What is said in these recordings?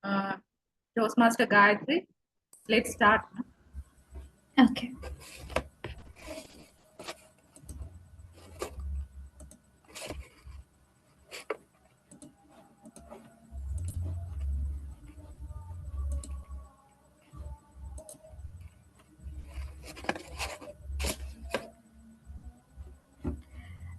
Toastmaster Gayatri. Let's start. Okay.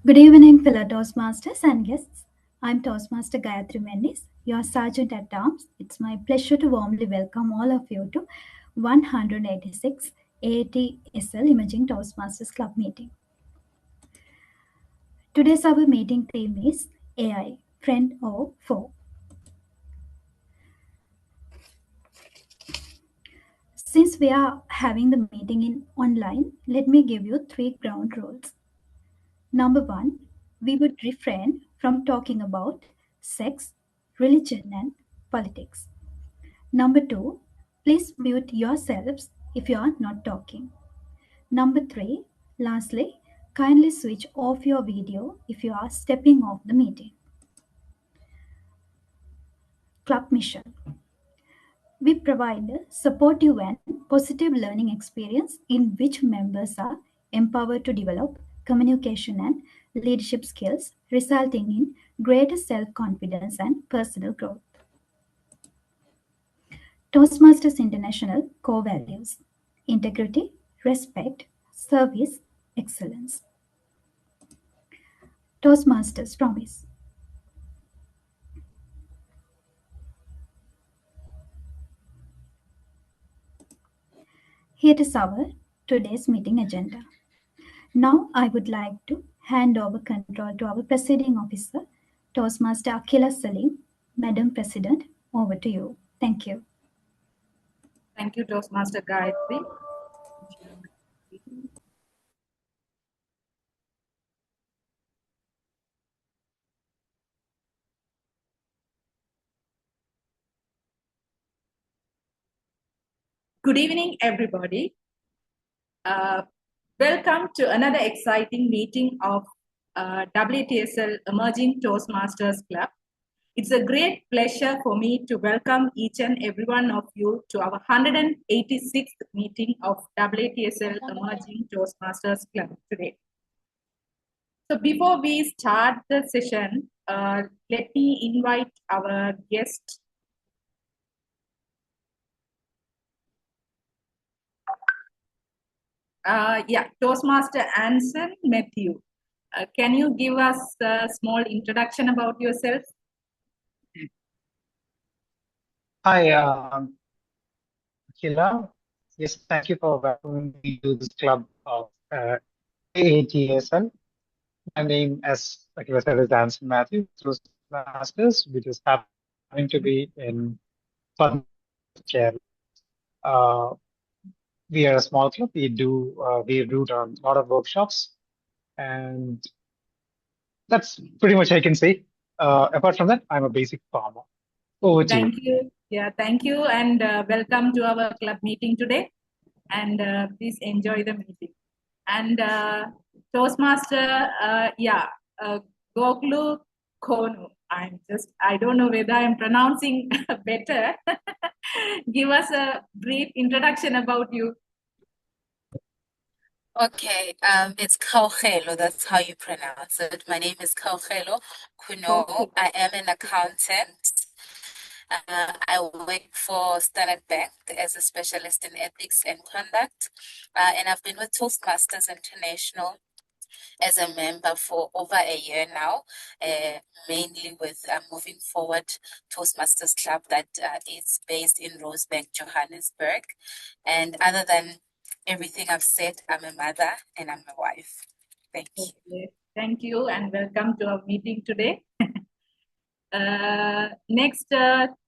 Good evening, fellow Toastmasters and guests. I'm Toastmaster Gayatri Mendes, your Sergeant at Arms. It's my pleasure to warmly welcome all of you to 186th AATSL Imaging Toastmasters Club meeting. Today's our meeting theme is AI, friend or foe. Since we are having the meeting in online, let me give you 3 ground rules. Number 1, we would refrain from talking about sex, religion, and politics. Number 2, please mute yourselves if you are not talking. Number 3, lastly, kindly switch off your video if you are stepping off the meeting. Club mission. We provide a supportive and positive learning experience in which members are empowered to develop communication and leadership skills, resulting in greater self-confidence and personal growth. Toastmasters International core values: integrity, respect, service, excellence. Toastmasters promise. Here is our today's meeting agenda. Now I would like to hand over control to our presiding officer, Toastmaster Akila Salim. Madam President, over to you. Thank you. Thank you, Toastmaster Gayatri. Good evening, everybody. Welcome to another exciting meeting of AATSL Emerging Toastmasters Club. It's a great pleasure for me to welcome each and every one of you to our 186th meeting of AATSL Emerging Toastmasters Club today. So before we start the session, let me invite our guest. Toastmaster Anson Matthew. Can you give us a small introduction about yourself? Hi, Akila. Yes, thank you for welcoming me to this club of AATSL. My name, as Akila said, is Anson Matthew, Toastmasters, which is happening to be in care. We are a small club. We do a lot of workshops, and that's pretty much I can say. Apart from that, I'm a basic farmer. Over to you. Thank you. Yeah, thank you, and welcome to our club meeting today. And please enjoy the meeting. And Toastmaster, Goklu Konu. I don't know whether I'm pronouncing better. Give us a brief introduction about you. Okay, it's Kaugelo, that's how you pronounce it. My name is Kaugelo Kuno. Okay. I am an accountant. I work for Standard Bank as a specialist in ethics and conduct. And I've been with Toastmasters International as a member for over a year now, mainly with Moving Forward Toastmasters Club that is based in Rosebank, Johannesburg. And other than everything I've said, I'm a mother and I'm a wife. Thank you. Okay. Thank you, and welcome to our meeting today. Next,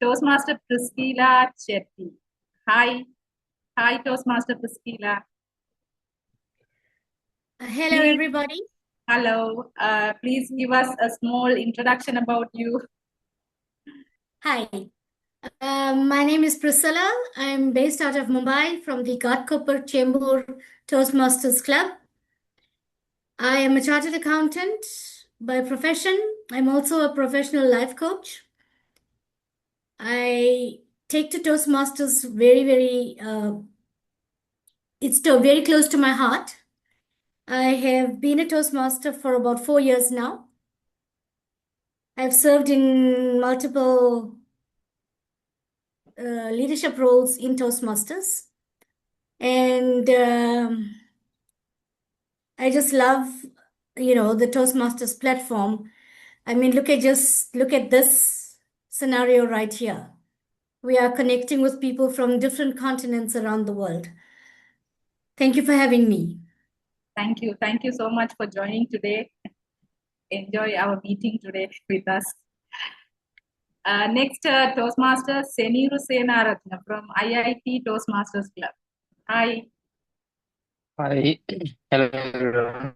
Toastmaster Priscilla Chetty. Hi, Toastmaster Priscilla. Hello, everybody. Hello. Please give us a small introduction about you. Hi. My name is Priscilla. I'm based out of Mumbai from the Ghatkopar Chembur Toastmasters Club. I am a chartered accountant by profession. I'm also a professional life coach. I take to Toastmasters very, very, it's very close to my heart. I have been a Toastmaster for about 4 years now. I've served in multiple leadership roles in Toastmasters. And I just love, the Toastmasters platform. I mean, look at this scenario right here. We are connecting with people from different continents around the world. Thank you for having me. Thank you. Thank you so much for joining today. Enjoy our meeting today with us. Next, Toastmaster Seniru Senaratna from IIT Toastmasters Club. Hi. Hi, hello everyone.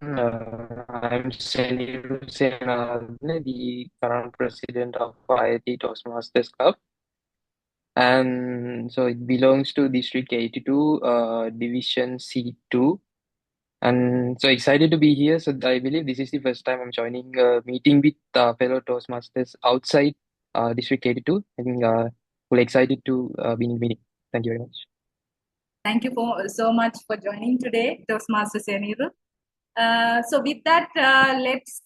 I'm Seniru Senadne, the current president of IAT Toastmasters Club, and so it belongs to District 82, Division C2. And so excited to be here. So I believe this is the first time I'm joining a meeting with fellow Toastmasters outside District 82. I think we're excited to be in the meeting. Thank you very much. Thank you so much for joining today, Toastmaster Seniru. So with that, let's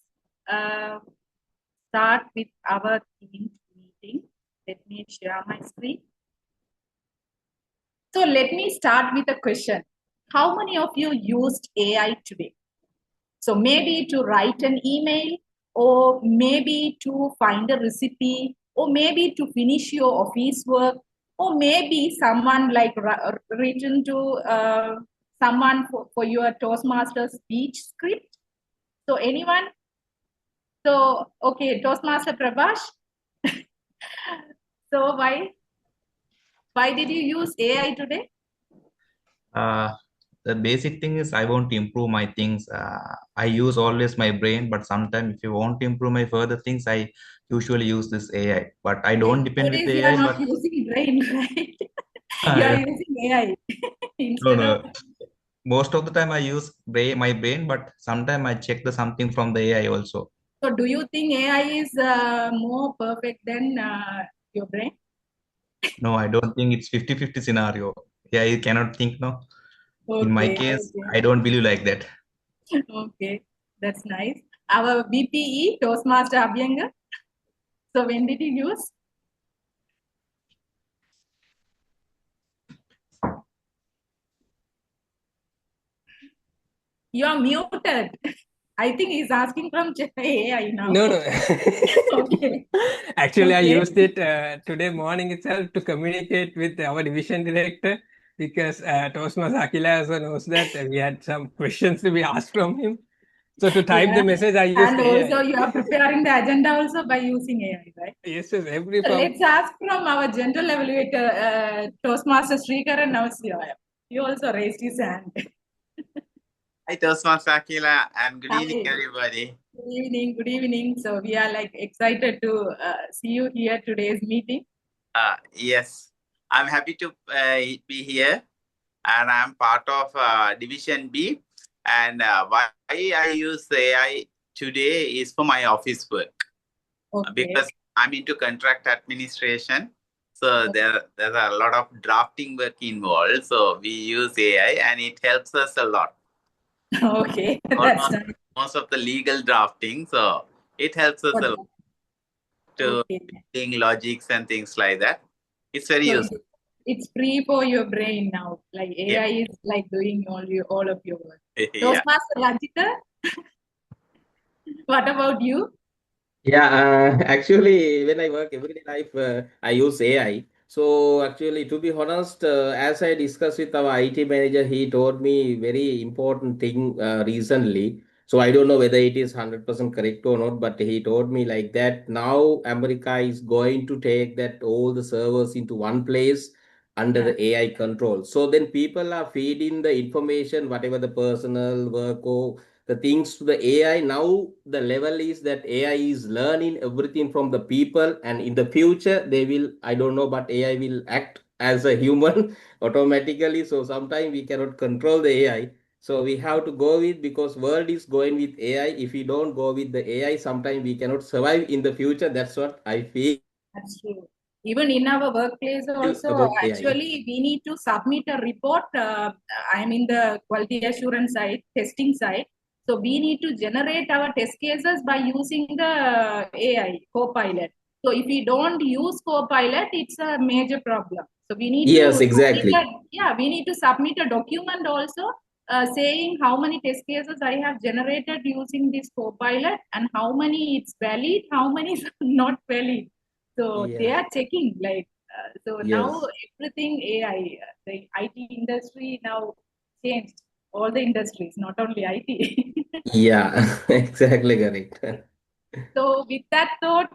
start with our themed meeting. Let me share my screen. So let me start with a question. How many of you used AI today? So maybe to write an email, or maybe to find a recipe, or maybe to finish your office work, or maybe someone like written to someone for your Toastmaster speech script. So anyone? So, okay, Toastmaster Prabhash. So why did you use AI today? The basic thing is I want to improve my things. I use always my brain, but sometimes if you want to improve my further things, I usually use this AI. But I don't depend with Nowadays, you AI. are not But using brain, right? You are using AI instead no. of. Most of the time I use my brain, but sometimes I check the something from the AI also. So, do you think AI is more perfect than your brain? No, I don't think it's 50-50 scenario. Yeah, I cannot think no. In my case, I don't believe like that. Okay, that's nice. Our BPE, Toastmaster Abhyanga. So, when did you use? You're muted. I think he's asking from AI now. No. Okay. Actually, I Okay. used it today morning itself to communicate with our division director, because Toastmaster Akila also knows that we had some questions to be asked from him. So to type the message, I used And AI. also you are preparing the agenda also by using AI, right? Yes, So let's ask from our general evaluator, Toastmaster Srikaran Navasioya. He also raised his hand. Hi, Toastmaster Akila, and good evening, everybody. Good evening, good evening. So we are like excited to see you here today's meeting. Yes, I'm happy to be here, and I'm part of Division B. And why I use AI today is for my office work, because I'm into contract administration. So there's a lot of drafting work involved. So we use AI, and it helps us a lot. Okay, that's nice. Most of the legal drafting, so it helps us a lot to think logics and things like that. It's very useful. It's free for your brain now. Like AI is like doing all of your work. Toastmaster Rajita, what about you? Yeah, actually, when I work everyday life, I use AI. So actually, to be honest, as I discussed with our IT manager, he told me very important thing recently. So I don't know whether it is 100% correct or not, but he told me like that now America is going to take that all the servers into one place under the AI control. So then people are feeding the information, whatever the personal work or the things to the AI. Now the level is that AI is learning everything from the people, and in the future they will, I don't know, but AI will act as a human automatically. So sometimes we cannot control the AI. So we have to go with, because world is going with AI. If we don't go with the AI, sometimes we cannot survive in the future. That's what I feel. That's true. Even in our workplace also, about AI. actually, we need to submit a report. I'm in the quality assurance side, testing side. So we need to generate our test cases by using the AI, Copilot. So if we don't use Copilot, it's a major problem. So we need Yes, to exactly. we need to submit a document also saying how many test cases I have generated using this Copilot and how many it's valid, how many is not valid. So they Yeah. are checking like so now Yes. everything AI, the IT industry now changed all the industries, not only IT. Yeah, exactly correct. So with that thought,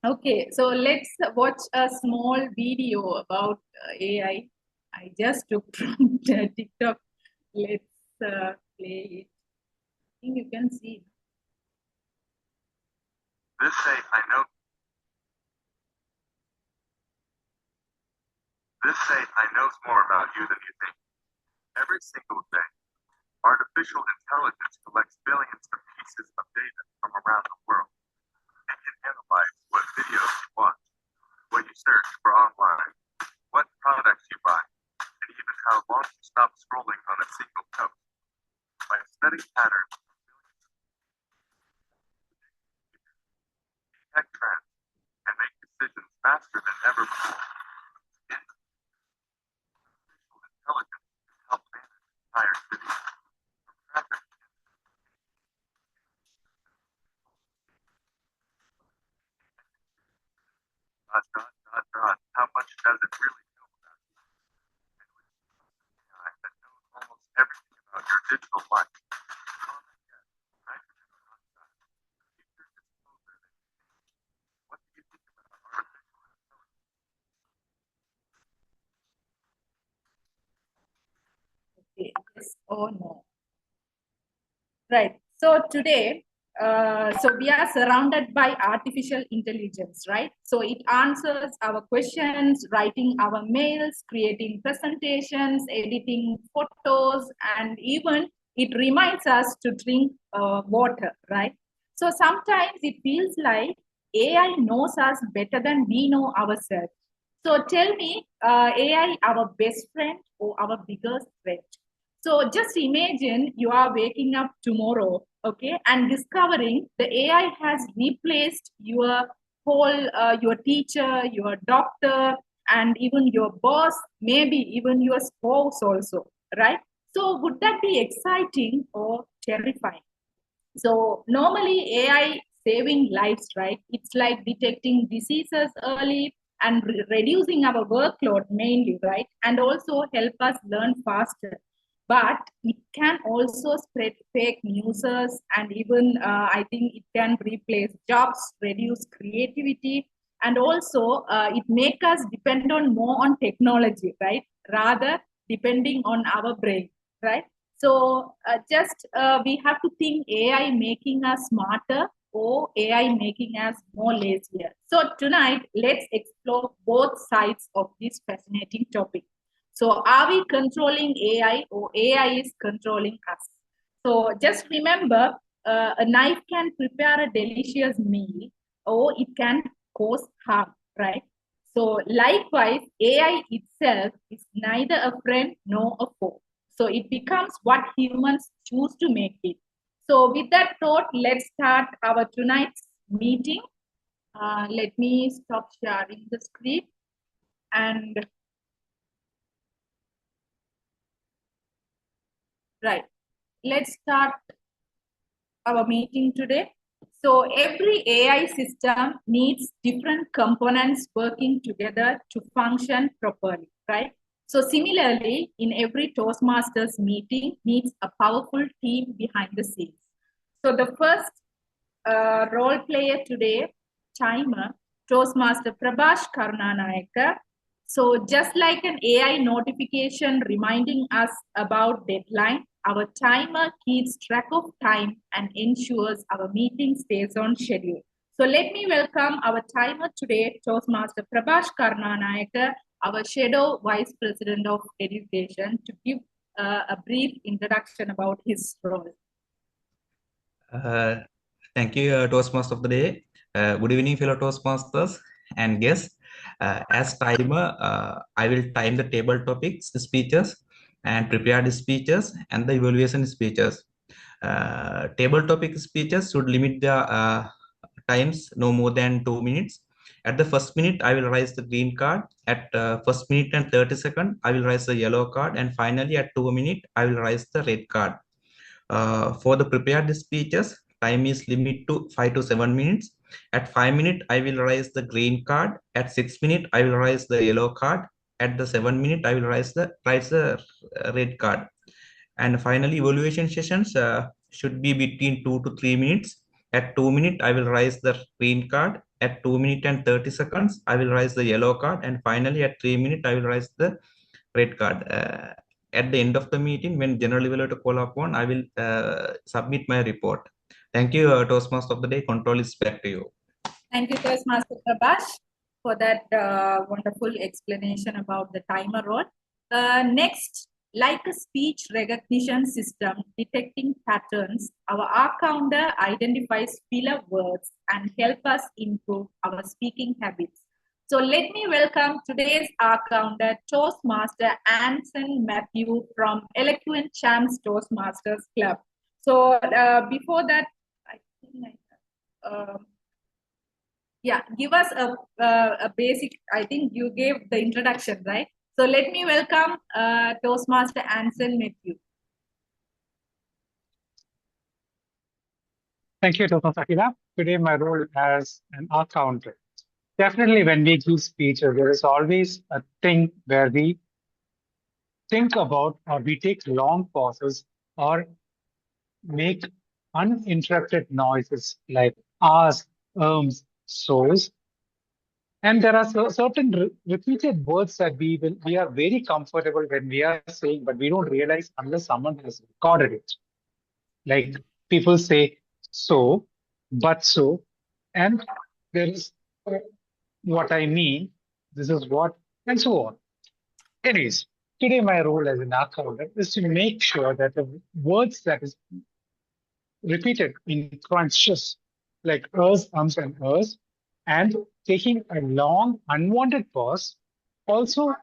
okay, so let's watch a small video about AI. I just took from TikTok. Let's play it. I think you can see. This say I know. This say I knows more about you than you think. Every single day, artificial intelligence collects billions of pieces of data from around the world. It can analyze what videos you watch, what you search for online, what products you buy, and even how long you stop scrolling on a single post. By studying patterns, detect trends, and make decisions faster than ever before. Artificial intelligence can help manage entire cities, from traffic how much does it really know about you? And with AI that knows almost everything about your digital life, comment yes, nitrogen oxide, future is closer than you think. What do you think about artificial intelligence? Okay, yes or no? Right. So today, so we are surrounded by artificial intelligence, right? So it answers our questions, writing our mails, creating presentations, editing photos, and even it reminds us to drink water, right? So sometimes it feels like AI knows us better than we know ourselves. So tell me, AI our best friend or our biggest threat? So just imagine you are waking up tomorrow, okay, and discovering the AI has replaced your whole, your teacher, your doctor, and even your boss, maybe even your spouse also, right? So would that be exciting or terrifying? So normally AI saving lives, right? It's like detecting diseases early and reducing our workload mainly, right? And also help us learn faster. But it can also spread fake news and even I think it can replace jobs, reduce creativity, and also it make us depend on more on technology, right? Rather depending on our brain, right? So just we have to think AI making us smarter or AI making us more lazier. So tonight, let's explore both sides of this fascinating topic. So are we controlling AI or AI is controlling us? So just remember, a knife can prepare a delicious meal or it can cause harm, right? So likewise, AI itself is neither a friend nor a foe. So it becomes what humans choose to make it. So with that thought, let's start our tonight's meeting. Let me stop sharing the screen and right. Let's start our meeting today. So every AI system needs different components working together to function properly, right? So similarly, in every Toastmasters meeting needs a powerful team behind the scenes. So the first role player today, timer, Toastmaster Prabhash Karunanayaka. So just like an AI notification reminding us about deadline, our timer keeps track of time and ensures our meeting stays on schedule. So let me welcome our timer today, Toastmaster Prabhash Karunanayaka, our Shadow Vice President of Education, to give a brief introduction about his role. Thank you, Toastmaster of the day. Good evening, fellow Toastmasters and guests. As timer, I will time the table topics, speeches, and prepared speeches, and the evaluation speeches. Table topic speeches should limit the times no more than 2 minutes. At the first minute, I will raise the green card. At first minute and 30 seconds, I will raise the yellow card. And finally, at 2 minutes, I will raise the red card. For the prepared speeches, time is limited to 5 to 7 minutes. At 5 minutes, I will raise the green card. At 6 minutes, I will raise the yellow card. At the 7 minute, I will raise the red card. And finally, evaluation sessions should be between 2 to 3 minutes. At 2 minutes, I will raise the green card. At 2 minutes and 30 seconds, I will raise the yellow card. And finally, at 3 minutes, I will raise the red card. At the end of the meeting, when general evaluator call upon, I will submit my report. Thank you, Toastmaster of the Day. Control is back to you. Thank you, Toastmaster Prabhash, for that wonderful explanation about the timer role. Next, like a speech recognition system detecting patterns, our R counter identifies filler words and help us improve our speaking habits. So let me welcome today's R counter, Toastmaster Anson Matthew from Eloquent Champs Toastmasters Club. So before that, I think give us a basic, I think you gave the introduction, right? So let me welcome Toastmaster Anson Matthew. Thank you, Toastmaster Akila. Today, my role as an art counter. Definitely, when we give speeches, there is always a thing where we think about or we take long pauses or make uninterrupted noises like ahs, ums, so's. And there are certain repeated words that we are very comfortable when we are saying, but we don't realize unless someone has recorded it. Like people say so, but so, and there is what I mean, this is what, and so on. Anyways, today my role as an art counter is to make sure that the words that is repeated in crunches, like ers, ums, and ers, and taking a long unwanted pause, also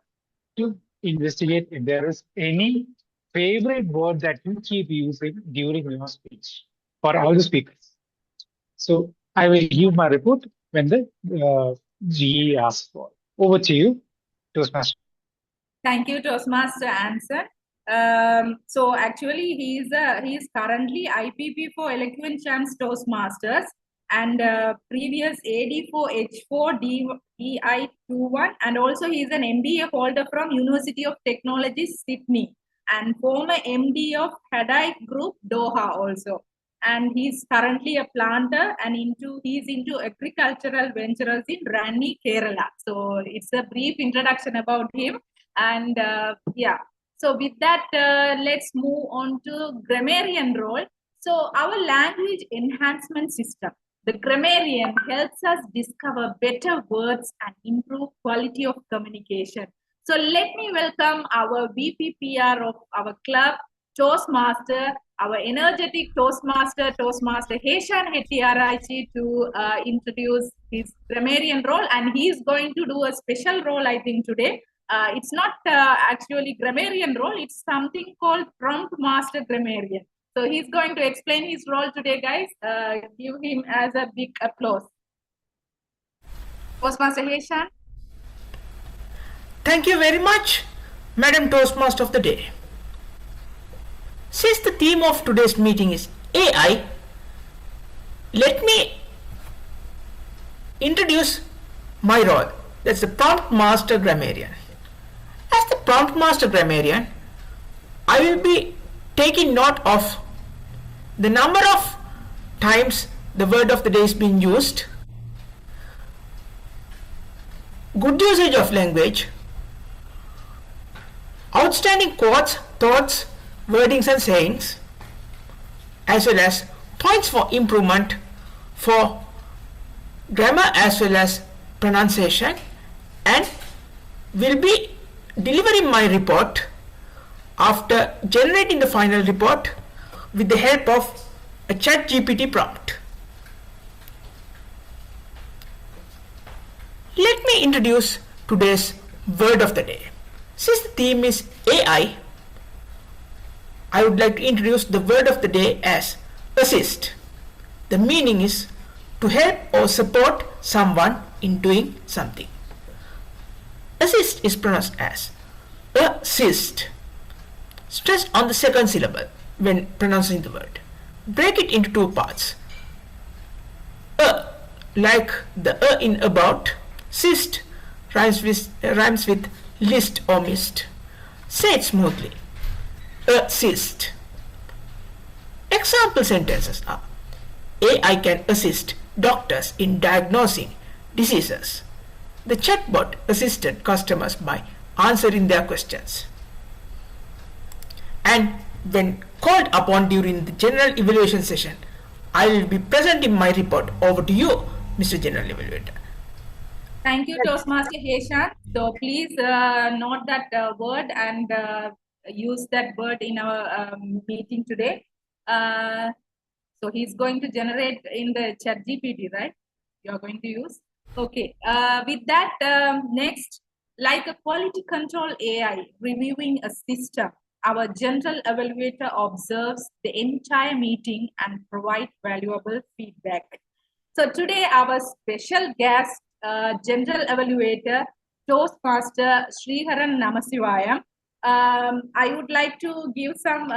to investigate if there is any favorite word that you keep using during your speech for all the speakers. So I will give my report when the GE asks for. Over to you, Toastmaster. Thank you, Toastmaster Anson. So actually, he is currently IPP for Eloquent Champs Toastmasters and previous AD for H4 DI21, and also he is an MBA holder from University of Technology Sydney and former MD of Hadai Group Doha also. And he's currently a planter and he's into agricultural ventures in Ranni, Kerala. So it's a brief introduction about him. And so with that, let's move on to grammarian role. So our language enhancement system, the grammarian, helps us discover better words and improve quality of communication. So let me welcome our VPPR of our club, Toastmaster, our energetic Toastmaster Heshan Hettiaraichi, to introduce his grammarian role. And he's going to do a special role, I think, today. It's not actually grammarian role, it's something called prompt master grammarian. So he's going to explain his role today, guys. Give him as a big applause. Toastmaster Heshan. Thank you very much, Madam Toastmaster of the Day. Since the theme of today's meeting is AI, let me introduce my role. That's the prompt master grammarian. As the prompt master grammarian, I will be taking note of the number of times the word of the day is being used, good usage of language, outstanding quotes, thoughts, wordings and sayings, as well as points for improvement for grammar as well as pronunciation, and will be delivering my report after generating the final report with the help of a ChatGPT prompt. Let me introduce today's word of the day. Since the theme is AI, I would like to introduce the word of the day as assist. The meaning is to help or support someone in doing something. Assist is pronounced as assist. Stress on the second syllable when pronouncing the word. Break it into two parts. Like the in about. Sist rhymes with list or mist. Say it smoothly. Assist. Example sentences are: AI can assist doctors in diagnosing diseases. The chatbot assisted customers by answering their questions. And when called upon during the general evaluation session, I will be presenting my report. Over to you, Mr. General Evaluator. Thank you, Toastmaster Heshan. So please note that word and use that word in our meeting today. So he's going to generate in the chat GPT, right? You're going to use. Okay. With that, next, like a quality control AI reviewing a system, our general evaluator observes the entire meeting and provides valuable feedback. So today, our special guest, General Evaluator, Toastmaster Sriharan Namasivayam. I would like to give some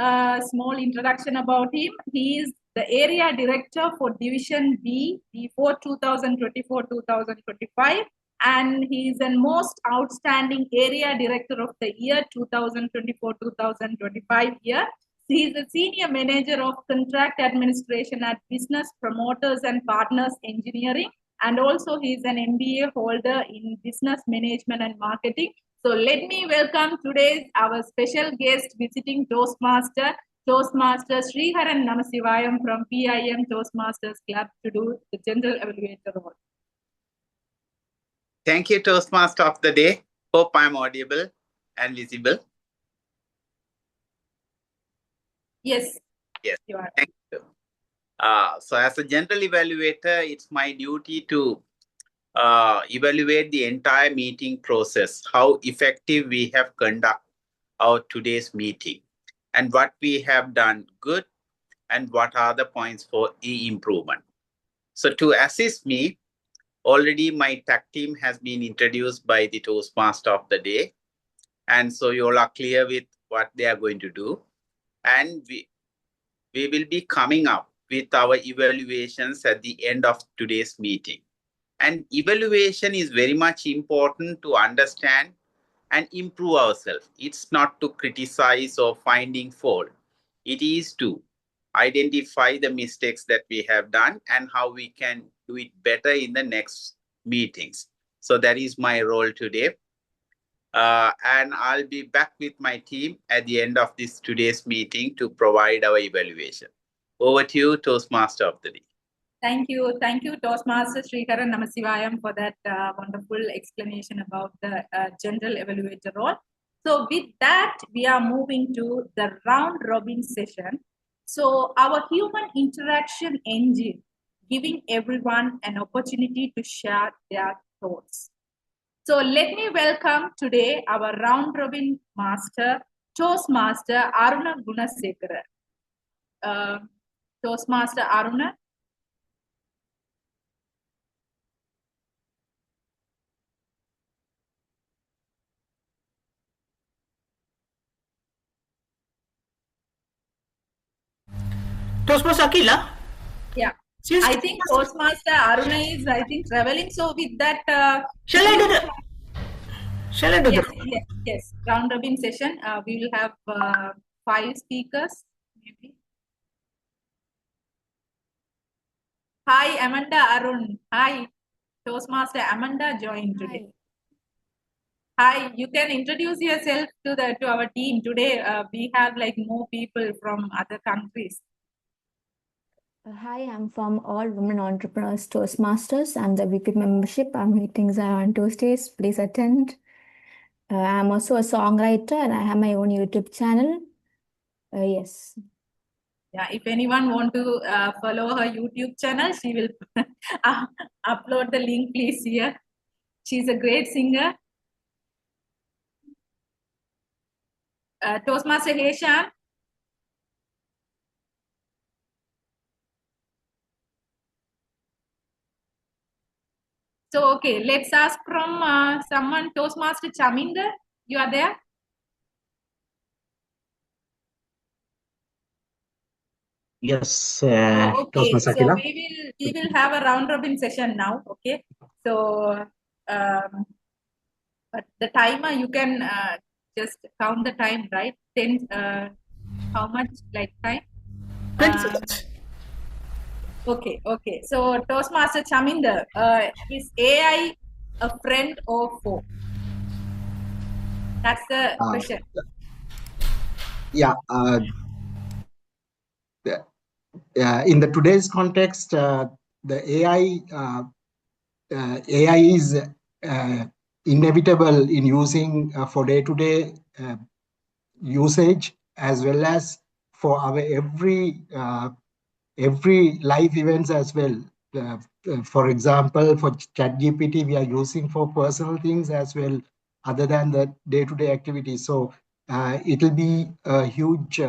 small introduction about him. He is the Area Director for Division B for 2024-2025, and he is the most outstanding Area Director of the year 2024-2025 year. He is a Senior Manager of Contract Administration at Business Promoters and Partners Engineering, and also he is an MBA holder in Business Management and Marketing. So let me welcome today our special guest visiting Toastmaster Sriharan Namasivayam from PIM Toastmasters Club to do the General Evaluator role. Thank you, Toastmaster of the day. Hope I'm audible and visible. Yes. Yes. You are. Thank you. So as a general evaluator, it's my duty to evaluate the entire meeting process, how effective we have conducted our today's meeting, and what we have done good, and what are the points for improvement. So to assist me, already my tech team has been introduced by the Toastmaster of the day. And so you all are clear with what they are going to do. And we will be coming up with our evaluations at the end of today's meeting. And evaluation is very much important to understand and improve ourselves. It's not to criticize or finding fault. It is to identify the mistakes that we have done and how we can do it better in the next meetings. So that is my role today. And I'll be back with my team at the end of today's meeting to provide our evaluation. Over to you, Toastmaster of the day. Thank you, Toastmaster Sriharan Namasivayam, for that wonderful explanation about the general evaluator role. So with that, we are moving to the round robin session. So our human interaction engine, giving everyone an opportunity to share their thoughts. So let me welcome today our round robin master, Toastmaster Aruna Gunasekara. Toastmaster Aruna. Toastmaster Akila? Yeah. I think Toastmaster Aruna is, traveling. So with that... Shall I do yes, the... Yes. Round robin session. We will have 5 speakers, maybe. Hi, Amanda Arun. Hi. Toastmaster Amanda joined today. Hi, you can introduce yourself to our team. Today, we have like more people from other countries. Hi, I'm from All Women Entrepreneurs Toastmasters. I'm the VP membership. Our meetings are on Tuesdays. Please attend. I'm also a songwriter and I have my own YouTube channel. Yes. Yeah, if anyone want to follow her YouTube channel, she will upload the link, please, here. She's a great singer. Toastmaster Heshan. So, okay, let's ask from someone, Toastmaster Chaminda. You are there? Yes, Okay, Toastmaster so Akila. we will have a round robin session now. Okay, so but the timer you can just count the time, right? 10. How much like time? 20 seconds. Okay, okay. So Toastmaster Chaminda, is AI a friend or foe? That's the question. Yeah, in the today's context, the AI is inevitable in using for day-to-day usage, as well as for our every life events as well. For example, for ChatGPT, we are using for personal things as well, other than the day-to-day activities. So it will be a huge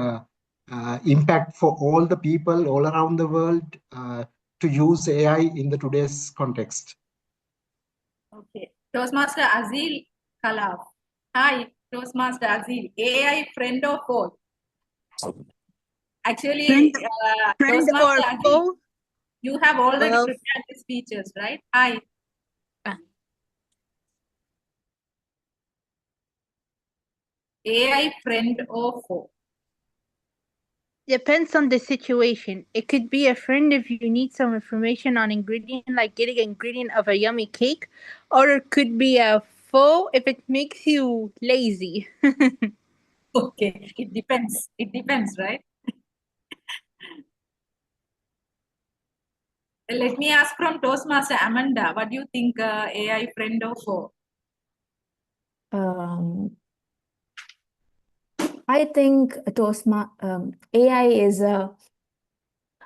impact for all the people all around the world to use AI in the today's context. Okay. Toastmaster Azil Khalaf. Hi, Toastmaster Azil. AI friend or foe? Actually, friend Toastmaster or Azil, foe? you have already Well, prepared the speeches, right? Hi. AI friend or foe? depends on the situation. It could be a friend if you need some information on ingredient, like getting ingredient of a yummy cake, or it could be a foe if it makes you lazy. Okay, it depends. It depends, right? Let me ask from Toastmaster Amanda. What do you think, AI friend or foe? I think AI is a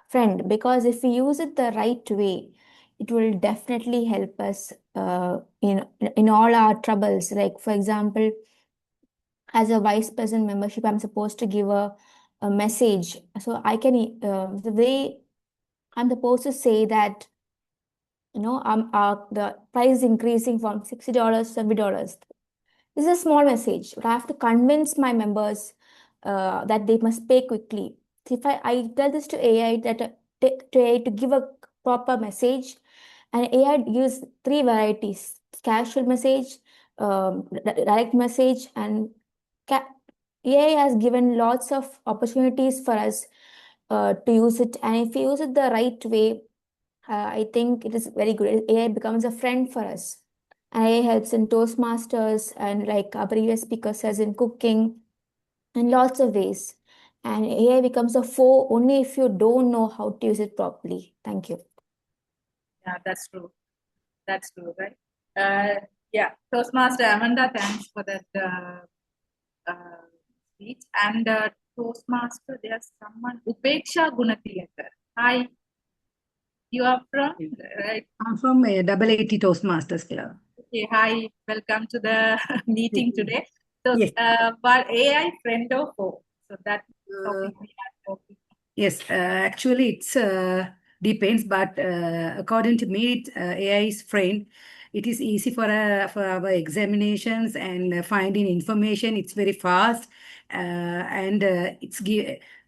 friend because if we use it the right way, it will definitely help us in all our troubles. Like for example, as a vice president membership, I'm supposed to give a message. So I can the way I'm supposed to say that the price is increasing from $60 to $70. This is a small message, but I have to convince my members that they must pay quickly. So if I tell this to AI to AI to give a proper message, and AI gives three varieties: casual message, direct message, and AI has given lots of opportunities for us to use it. And if we use it the right way, I think it is very good. AI becomes a friend for us. AI helps in Toastmasters and like our previous speaker says in cooking in lots of ways. And AI becomes a foe only if you don't know how to use it properly. Thank you. Yeah, that's true. That's true, right? Yeah, Toastmaster Amanda, thanks for that speech. And Toastmaster, there's someone, Upeksha Gunatilekar. Hi, you are from? Right. I'm from AAT Toastmasters Club. Okay, hi, welcome to the meeting today. So, Yes. but AI friend or foe? So that topic we are talking. Yes, actually it's depends, but according to me, AI is friend. It is easy for our examinations and finding information. It's very fast, and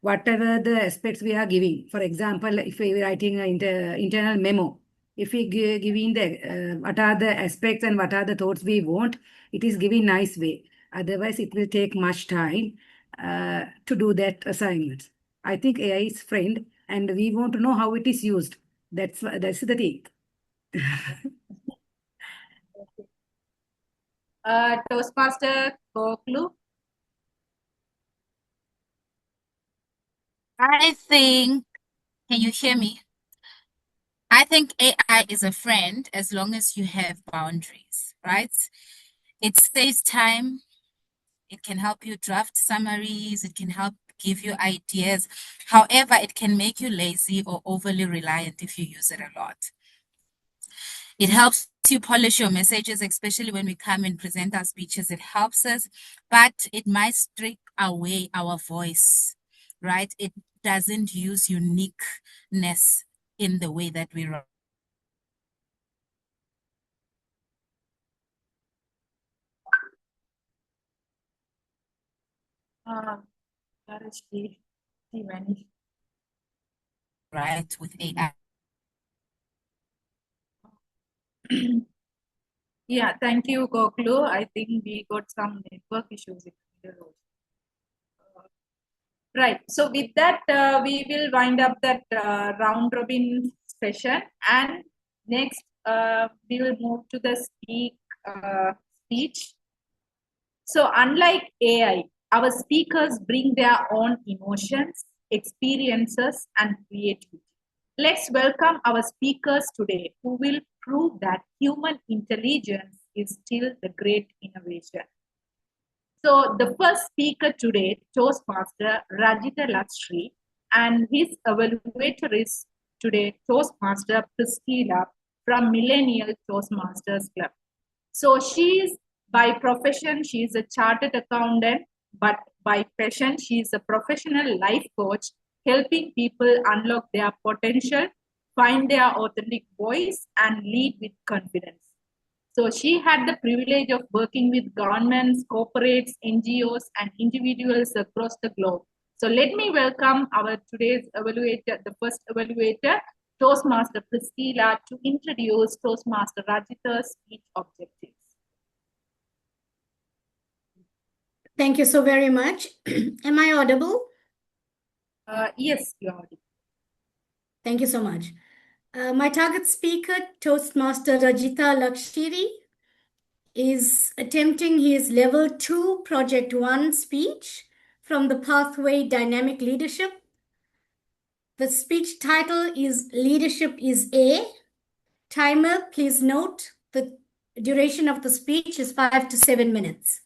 whatever the aspects we are giving. For example, if we are writing an internal memo, if we giving the what are the aspects and what are the thoughts we want, it is giving nice way. Otherwise, it will take much time to do that assignment. I think AI is friend, and we want to know how it is used. That's the thing. Toastmaster Koklu. I think, can you hear me? I think AI is a friend as long as you have boundaries, right? It saves time. It can help you draft summaries. It can help give you ideas. However, it can make you lazy or overly reliant if you use it a lot. It helps to polish your messages, especially when we come and present our speeches. It helps us, but it might strip away our voice, right? It doesn't use uniqueness in the way that we write. Right, with AI. Yeah, thank you, Goklu. I think we got some network issues in the road. Right. So with that, we will wind up that round robin session, and next we will move to the speech. So unlike AI, our speakers bring their own emotions, experiences, and creativity. Let's welcome our speakers today, who will prove that human intelligence is still the great innovation. So the first speaker today, Toastmaster Rajita Lakshri, and his evaluator is today Toastmaster Priscilla from Millennial Toastmasters Club. So she is, by profession, she is a chartered accountant, but by passion, she is a professional life coach, helping people unlock their potential, find their authentic voice, and lead with confidence. So she had the privilege of working with governments, corporates, NGOs, and individuals across the globe. So let me welcome our today's evaluator, the first evaluator, Toastmaster Priscilla, to introduce Toastmaster Rajita's speech objectives. Thank you so very much. Am I audible? Yes, you are audible. Thank you so much. My target speaker, Toastmaster Rajita Lakshiri, is attempting his Level 2 Project 1 speech from the Pathway Dynamic Leadership. The speech title is Leadership is A. Timer, please note the duration of the speech is 5 to 7 minutes.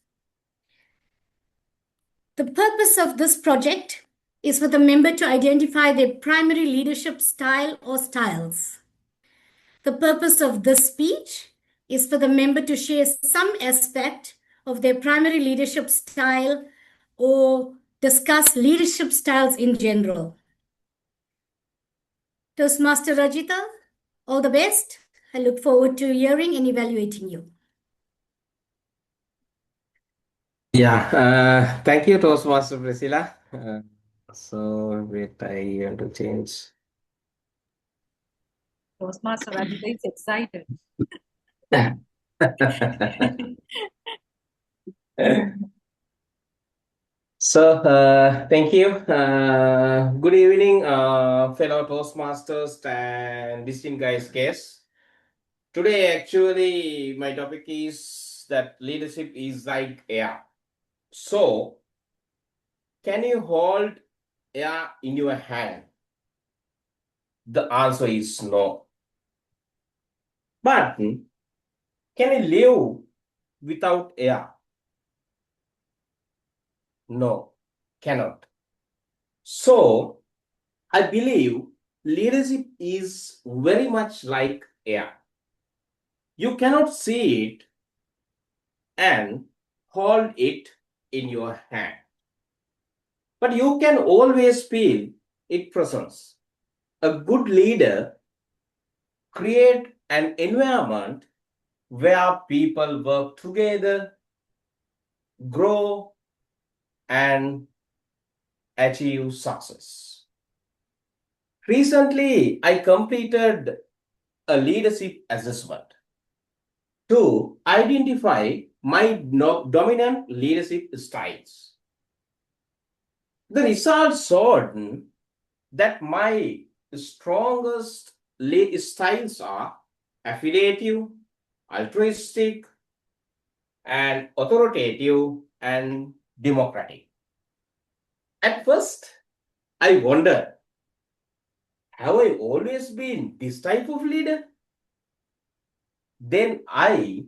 The purpose of this project is for the member to identify their primary leadership style or styles. The purpose of this speech is for the member to share some aspect of their primary leadership style or discuss leadership styles in general. Toastmaster Rajita, all the best. I look forward to hearing and evaluating you. Yeah, thank you, Toastmaster Priscilla. So wait, I want to change. Toastmaster Rajita is excited. So, thank you. Good evening, fellow Toastmasters and distinguished guests. Today, actually, my topic is that leadership is like air. So, can you hold air in your hand? The answer is no. But can you live without air? No, cannot. So, I believe leadership is very much like air. You cannot see it and hold it in your hand, but you can always feel its presence. A good leader creates an environment where people work together, grow, and achieve success. Recently, I completed a leadership assessment to identify my dominant leadership styles. The results showed that my strongest styles are affiliative, altruistic, and authoritative and democratic. At first, I wondered, have I always been this type of leader? Then I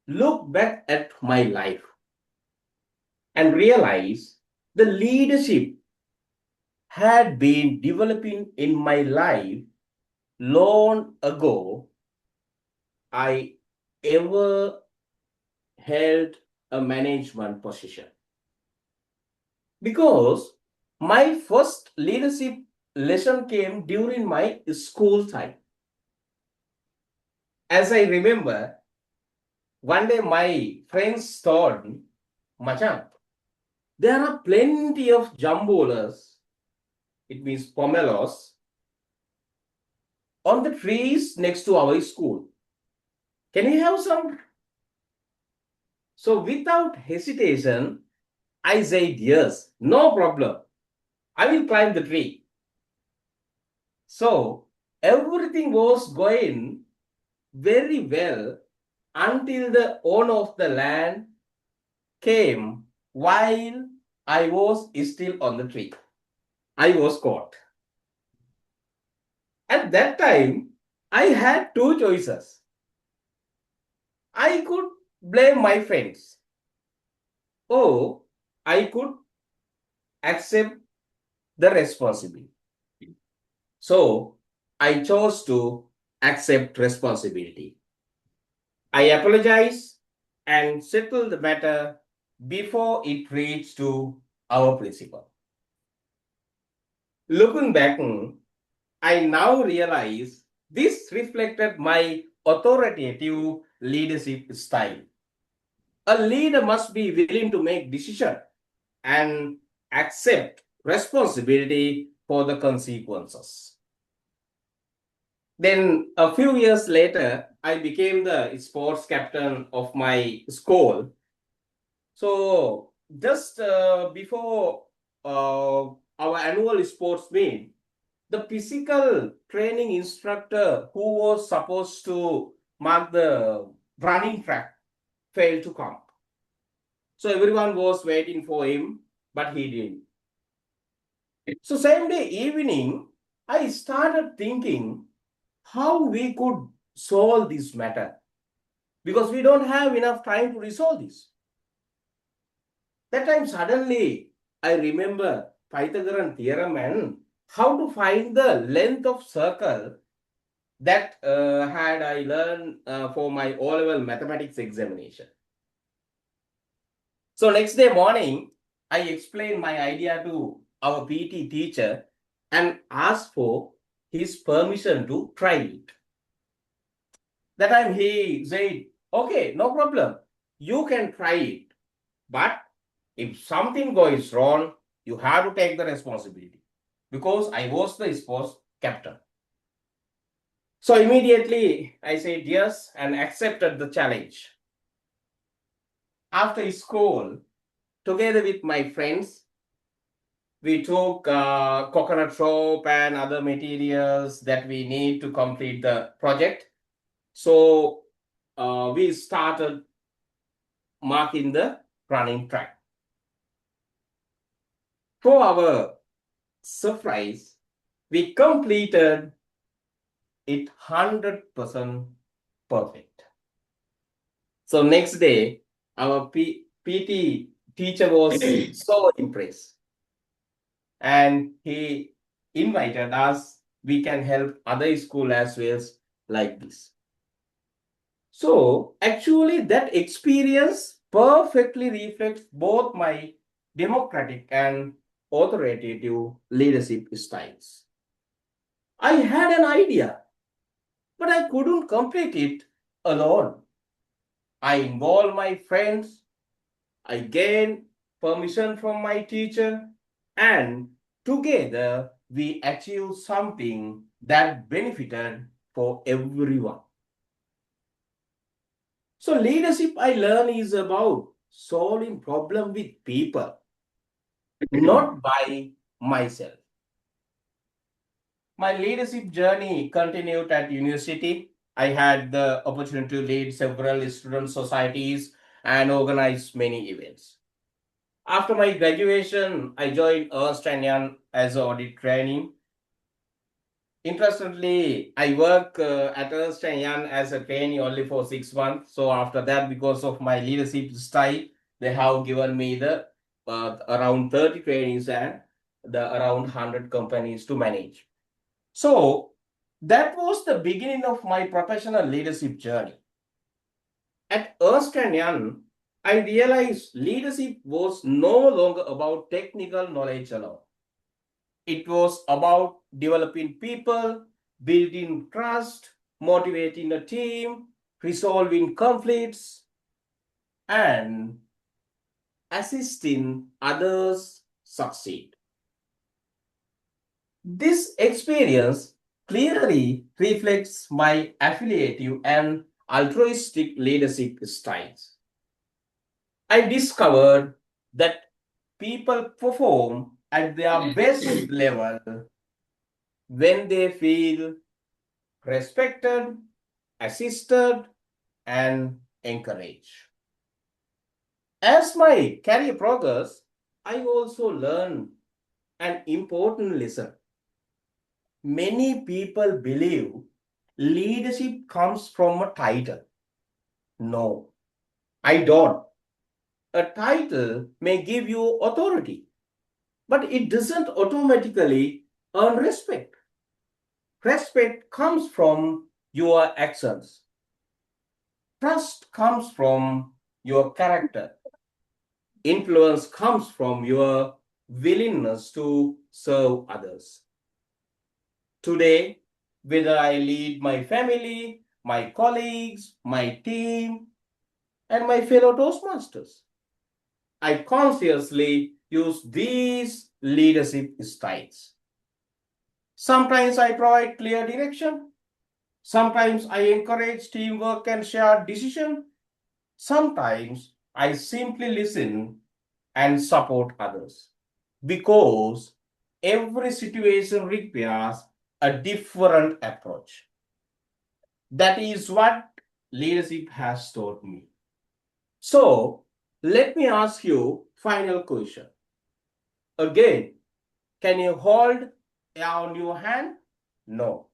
look back at my life and realize the leadership had been developing in my life long ago. I ever held a management position. Because my first leadership lesson came during my school time. As I remember, one day my friends told me, Machan, there are plenty of jambolas, it means pomelos, on the trees next to our school. Can we have some? So without hesitation, I said yes, no problem. I will climb the tree. So everything was going very well until the owner of the land came while I was still on the tree. I was caught. At that time, I had two choices. I could blame my friends, or I could accept the responsibility. So I chose to accept responsibility. I apologize and settle the matter before it reached to our principal. Looking back, I now realize this reflected my authoritative leadership style. A leader must be willing to make decisions and accept responsibility for the consequences. Then a few years later, I became the sports captain of my school. So just before our annual sports meet, the physical training instructor who was supposed to mark the running track failed to come. So everyone was waiting for him, but he didn't. So same day evening, I started thinking how we could solve this matter, because we don't have enough time to resolve this. That time suddenly I remember Pythagorean theorem and how to find the length of circle that had I learned for my O-level mathematics examination. So next day morning, I explained my idea to our PT teacher and asked for his permission to try it. That time he said, okay, no problem. You can try it. But if something goes wrong, you have to take the responsibility, because I was the sports captain. So immediately I said yes and accepted the challenge. After school, together with my friends, we took coconut rope and other materials that we need to complete the project. So we started marking the running track. For our surprise, we completed it 100% perfect. So next day, our PT teacher was so impressed, and he invited us. We can help other school as well like this. So actually that experience perfectly reflects both my democratic and authoritative leadership styles. I had an idea, but I couldn't complete it alone. I involved my friends, I gained permission from my teacher, and together we achieved something that benefited for everyone. So leadership, I learn, is about solving problem with people, not by myself. My leadership journey continued at university. I had the opportunity to lead several student societies and organize many events. After my graduation, I joined Ernst & Young as audit training. Interestingly, I work at Ernst & Young as a trainee only for 6 months. So after that, because of my leadership style, they have given me the around 30 trainees and the around 100 companies to manage. So that was the beginning of my professional leadership journey. At Ernst & Young, I realized leadership was no longer about technical knowledge alone. It was about developing people, building trust, motivating a team, resolving conflicts, and assisting others succeed. This experience clearly reflects my affiliative and altruistic leadership styles. I discovered that people perform at their best level when they feel respected, assisted, and encouraged. As my career progressed, I also learned an important lesson. Many people believe leadership comes from a title. No, I don't. A title may give you authority, but it doesn't automatically earn respect. Respect comes from your actions. Trust comes from your character. Influence comes from your willingness to serve others. Today, whether I lead my family, my colleagues, my team, and my fellow Toastmasters, I consciously use these leadership styles. Sometimes I provide clear direction. Sometimes I encourage teamwork and shared decision. Sometimes I simply listen and support others, because every situation requires a different approach. That is what leadership has taught me. So let me ask you final question. Again, can you hold air on your hand? No,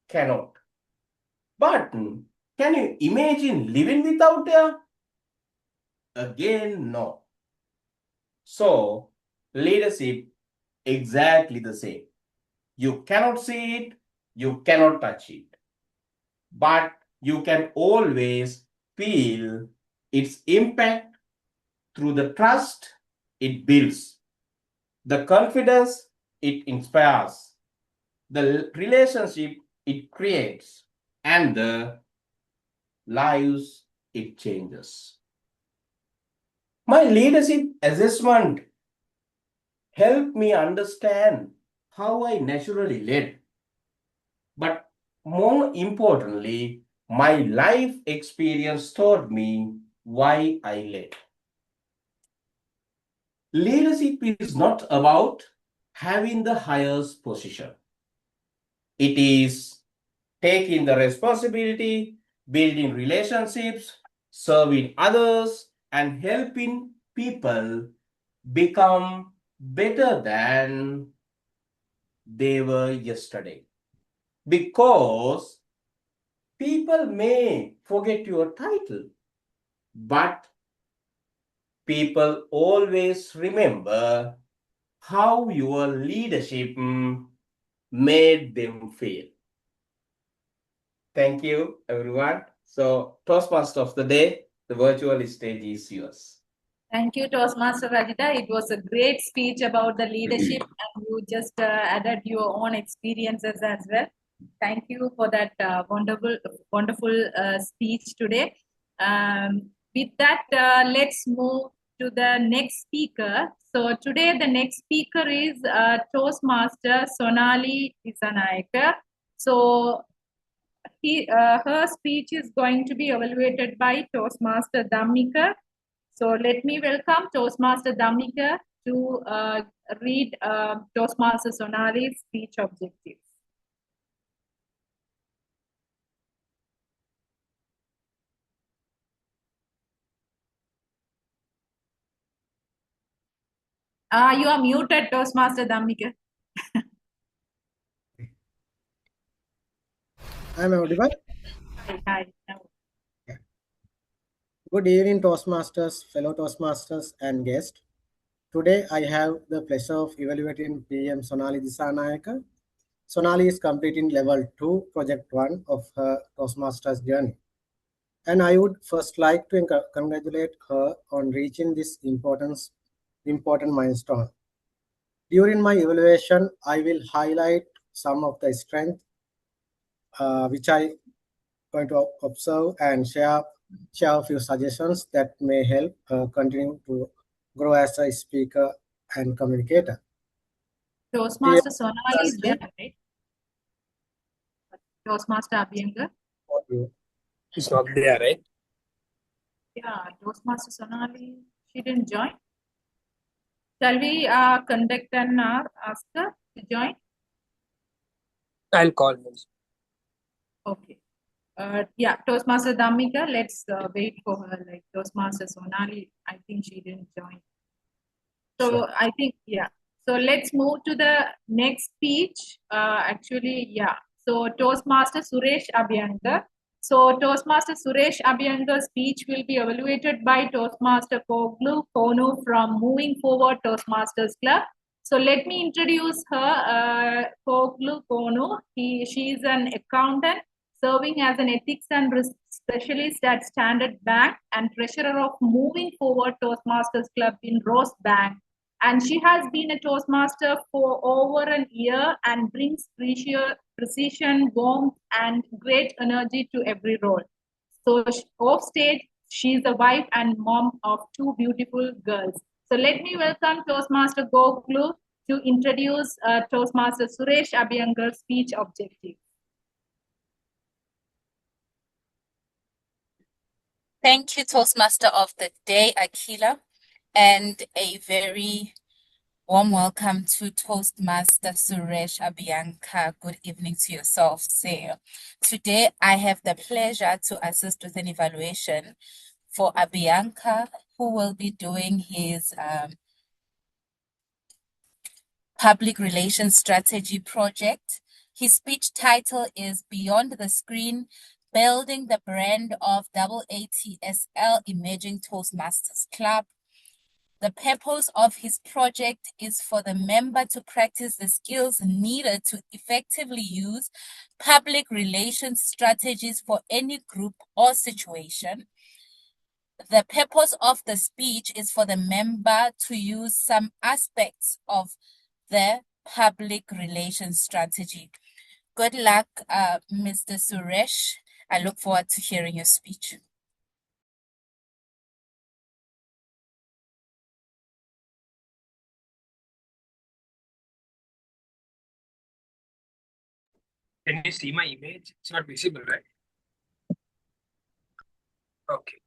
cannot. But can you imagine living without air? Again, no. So leadership, exactly the same. You cannot see it, you cannot touch it, but you can always feel its impact through the trust it builds, the confidence it inspires, the relationship it creates, and the lives it changes. My leadership assessment helped me understand how I naturally led. But more importantly, my life experience taught me why I led. Leadership is not about having the highest position. It is taking the responsibility, building relationships, serving others, and helping people become better than they were yesterday. Because people may forget your title, but people always remember how your leadership made them feel. Thank you, everyone. So, Toastmaster of the day, the virtual stage is yours. Thank you, Toastmaster Rajita. It was a great speech about the leadership, and you just added your own experiences as well. Thank you for that wonderful speech today. With that, let's move to the next speaker. So today, the next speaker is Toastmaster Sonali Isanayakar. So her speech is going to be evaluated by Toastmaster Dhammika. So let me welcome Toastmaster Dhammika to read Toastmaster Sonali's speech objectives. You are muted, Toastmaster Dhammika. I'm audible. Hi. Good evening, Toastmasters, fellow Toastmasters, and guests. Today, I have the pleasure of evaluating PM Sonali Disanayaka. Sonali is completing level 2, project 1 of her Toastmasters journey. And I would first like to congratulate her on reaching this important milestone. During my evaluation, I will highlight some of the strengths which I going to observe and share a few suggestions that may help continue to grow as a speaker and communicator. Toastmaster Sonali is there, right? Toastmaster Abhyangar? She's not there, right? Yeah, Toastmaster Sonali, she didn't join. Shall we conduct and ask her to join? I'll call her. Okay. Yeah, Toastmaster Dhammika, let's wait for her. Like Toastmaster Sonali, I think she didn't join. So Sure. I think, yeah. So let's move to the next speech. Actually, yeah. So Toastmaster Suresh Abhyangar. So Toastmaster Suresh Abhyangar's speech will be evaluated by Toastmaster Koglu Konu from Moving Forward Toastmasters Club. So let me introduce her, Koglu Konu. She is an accountant serving as an ethics and risk specialist at Standard Bank and treasurer of Moving Forward Toastmasters Club in Rose Bank. And she has been a Toastmaster for over a year and brings precision, warmth, and great energy to every role. So off stage, she's the wife and mom of two beautiful girls. So let me welcome Toastmaster Gokulu to introduce Toastmaster Suresh Abhyangar's speech objective. Thank you, Toastmaster of the Day, Akila, and a very warm welcome to Toastmaster Suresh Abhyangar. Good evening to yourself, sir. Today, I have the pleasure to assist with an evaluation for Abhyangar, who will be doing his public relations strategy project. His speech title is Beyond the Screen, Building the Brand of AATSL Emerging Toastmasters Club. The purpose of his project is for the member to practice the skills needed to effectively use public relations strategies for any group or situation. The purpose of the speech is for the member to use some aspects of the public relations strategy. Good luck, Mr. Suresh. I look forward to hearing your speech. Can you see my image? It's not visible, right? Okay.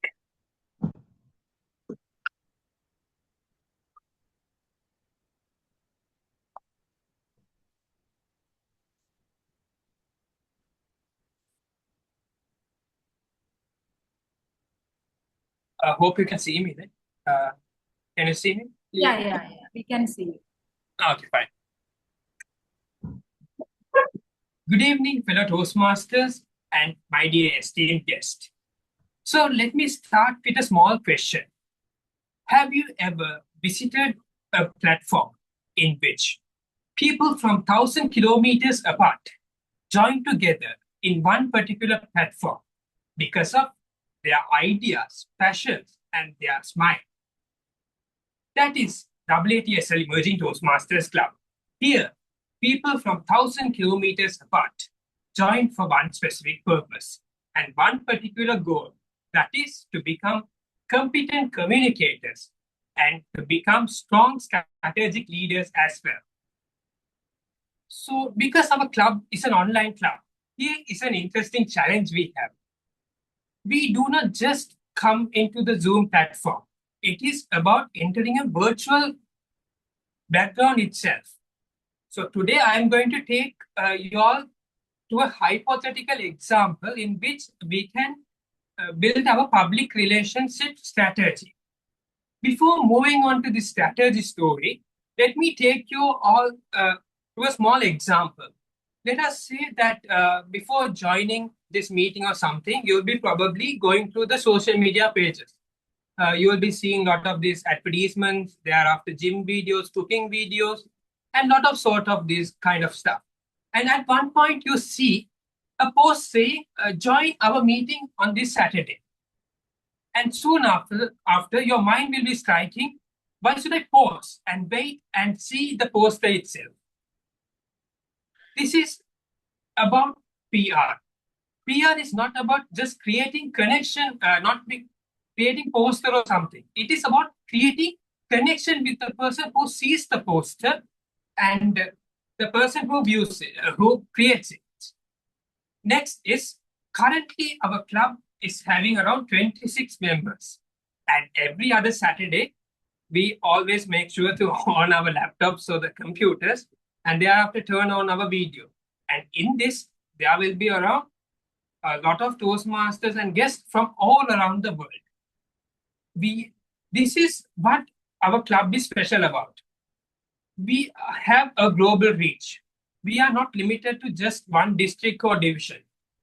I hope you can see me then. Can you see me? Yeah. We can see you. Okay, fine. Good evening, fellow Toastmasters and my dear esteemed guest. So let me start with a small question. Have you ever visited a platform in which people from 1,000 kilometers apart join together in one particular platform because of their ideas, passions, and their smile? That is AATSL Emerging Toastmasters Club. Here, people from 1,000 kilometers apart join for one specific purpose and one particular goal, that is to become competent communicators and to become strong strategic leaders as well. So, because our club is an online club, here is an interesting challenge we have. We do not just come into the Zoom platform. It is about entering a virtual background itself. So today I am going to take you all to a hypothetical example in which we can build our public relationship strategy. Before moving on to the strategy story, let me take you all to a small example. Let us say that before joining this meeting or something, you'll be probably going through the social media pages. You will be seeing a lot of these advertisements, thereafter gym videos, cooking videos, and lot of sort of this kind of stuff. And at one point you see a post saying, join our meeting on this Saturday. And soon after your mind will be striking, why should I pause and wait and see the poster itself? This is about PR. PR is not about just creating connection, creating poster or something. It is about creating connection with the person who sees the poster and the person who views it, who creates it. Next is, currently our club is having around 26 members. And every other Saturday, we always make sure to on our laptops or the computers, and thereafter turn on our video. And in this, there will be around a lot of Toastmasters and guests from all around the world. This is what our club is special about. We have a global reach. We are not limited to just one district or division.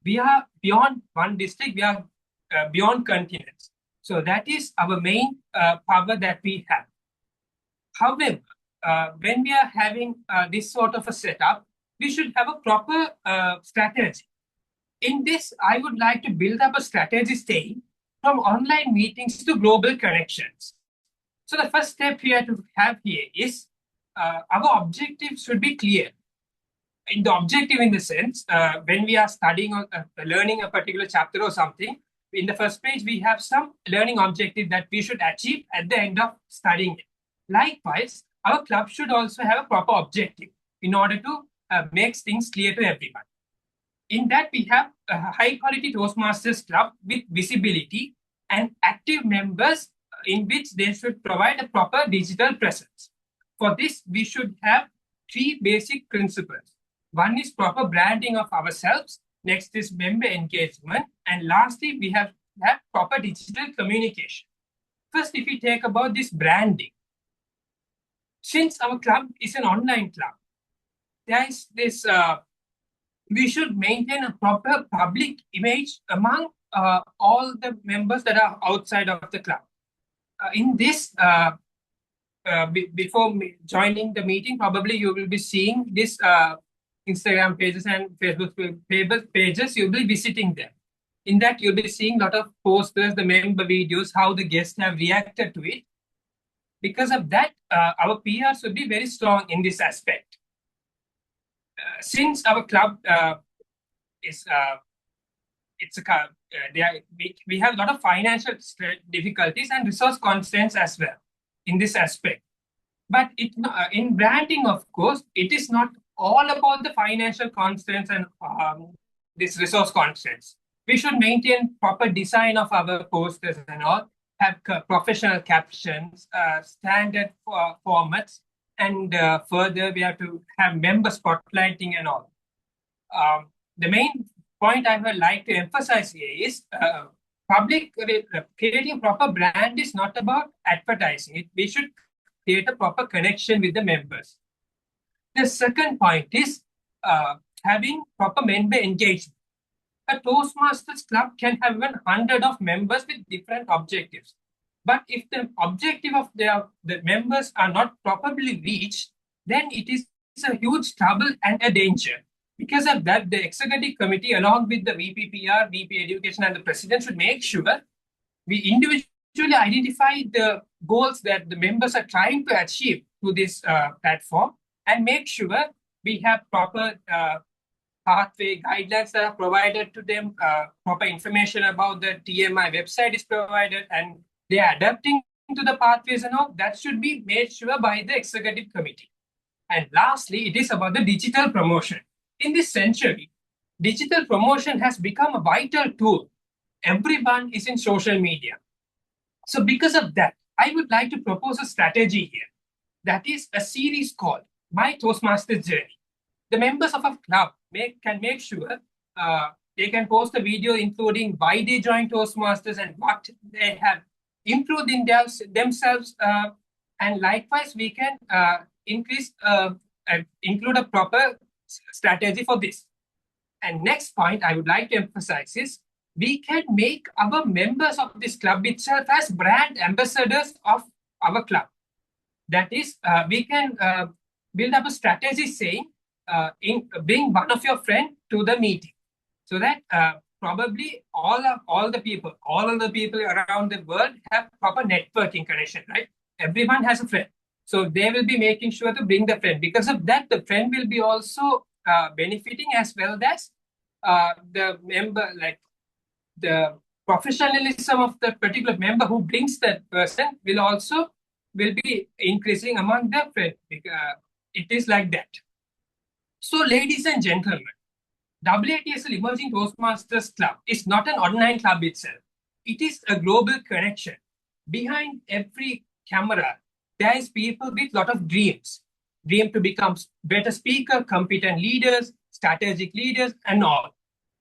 We are beyond one district, we are beyond continents. So that is our main power that we have. However, when we are having this sort of a setup, we should have a proper strategy. In this, I would like to build up a strategy saying from online meetings to global connections. So the first step here to have here is our objective should be clear. In the objective, in the sense, when we are studying or learning a particular chapter or something, in the first page, we have some learning objective that we should achieve at the end of studying it. Likewise, our club should also have a proper objective in order to make things clear to everyone. In that, we have a high-quality Toastmasters club with visibility and active members in which they should provide a proper digital presence. For this, we should have 3 basic principles. One is proper branding of ourselves. Next is member engagement. And lastly, we have proper digital communication. First, if we take about this branding, since our club is an online club, there is this, we should maintain a proper public image among all the members that are outside of the club. In this, before joining the meeting, probably you will be seeing this Instagram pages and Facebook pages, you'll be visiting them. In that, you'll be seeing a lot of posters, the member videos, how the guests have reacted to it. Because of that, our PR should be very strong in this aspect. Since our club is, we have a lot of financial difficulties and resource constraints as well in this aspect. But in branding, of course, it is not all about the financial constraints and this resource constraints. We should maintain proper design of our posters and all, have professional captions, standard formats, and further we have to have member spotlighting and all. The main point I would like to emphasize here is creating proper brand is not about advertising. We should create a proper connection with the members. The second point is having proper member engagement. A Toastmasters club can have 100 of members with different objectives. But if the objective of the members are not properly reached, then it is a huge trouble and a danger. Because of that, the executive committee, along with the VPPR, VP Education, and the president should make sure we individually identify the goals that the members are trying to achieve through this platform and make sure we have proper pathway guidelines that are provided to them, proper information about the TMI website is provided, and they are adapting to the pathways and all. That should be made sure by the executive committee. And lastly, it is about the digital promotion. In this century, digital promotion has become a vital tool. Everyone is in social media. So because of that, I would like to propose a strategy here. That is a series called My Toastmasters Journey. The members of a club can make sure they can post a video including why they joined Toastmasters and what they have improved in themselves. And likewise, we can include a proper strategy for this. And next point I would like to emphasize is we can make our members of this club itself as brand ambassadors of our club. That is, we can build up a strategy saying, bring one of your friends to the meeting so that probably all of the people around the world have proper networking connection, right? Everyone has a friend. So they will be making sure to bring the friend. Because of that, the friend will be also benefiting, as well as the member, like the professionalism of the particular member who brings that person will be increasing among the friend. It is like that. So, ladies and gentlemen, AATSL Emerging Toastmasters Club is not an online club itself. It is a global connection. Behind every camera, there is people with lot of dreams. Dream to become better speaker, competent leaders, strategic leaders, and all.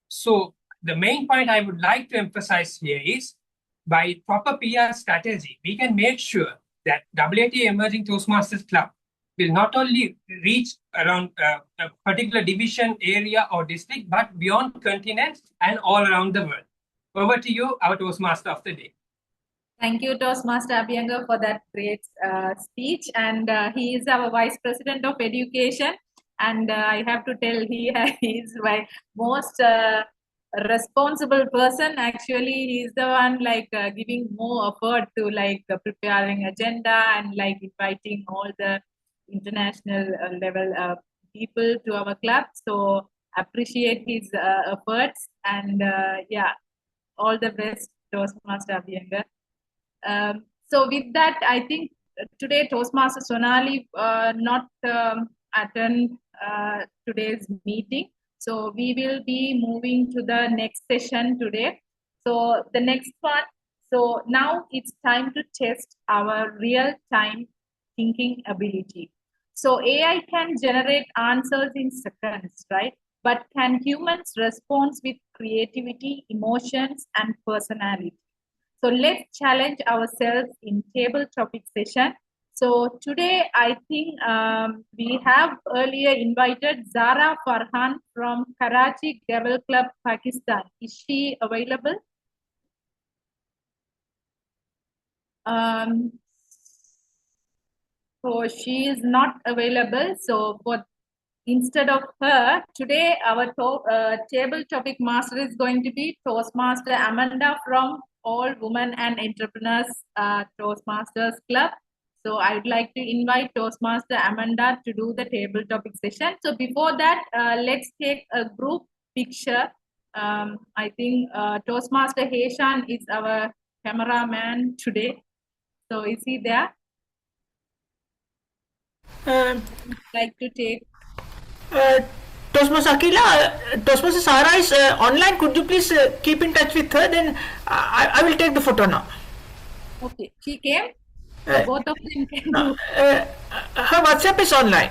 So the main point I would like to emphasize here is, by proper PR strategy, we can make sure that AAT Emerging Toastmasters Club will not only reach around a particular division, area, or district, but beyond continents and all around the world. Over to you, our Toastmaster of the day. Thank you, Toastmaster Abhyanga, for that great speech. And he is our Vice President of Education. And I have to tell, he is my most responsible person. Actually, he is the one giving more effort to preparing agenda and inviting all the international level people to our club. So appreciate his efforts, and all the best, Toastmaster Abhyanga. So with that, I think today Toastmaster Sonali not attend today's meeting. So we will be moving to the next session today. So the next one. So now it's time to test our real-time thinking ability. So AI can generate answers in seconds, right? But can humans respond with creativity, emotions, and personality? So let's challenge ourselves in table topic session. So today, I think we have earlier invited Zara Farhan from Karachi Gavel Club, Pakistan. Is she available? So she is not available. So instead of her, today our table topic master is going to be Toastmaster Amanda from All Women and Entrepreneurs Toastmasters Club. So I would like to invite Toastmaster Amanda to do the table topic session. So before that, let's take a group picture. I think Toastmaster Heshan is our cameraman today. So is he there? Like to take. Toastmaster Akila, Toastmaster Sara is online. Could you please keep in touch with her? Then I will take the photo now. Okay, she came. Both of them can do. Her WhatsApp is online.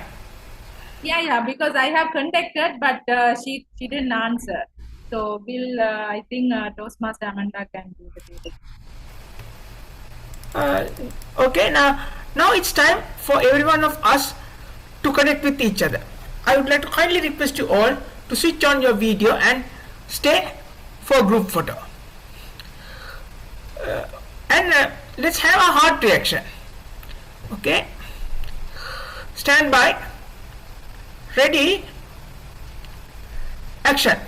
Yeah, because I have contacted, but she didn't answer. So we'll, I think Toastmaster Amanda can do the table. Okay, now it's time for every one of us to connect with each other. I would like to kindly request you all to switch on your video and stay for group photo. And let's have a heart reaction. Okay, stand by, ready, action.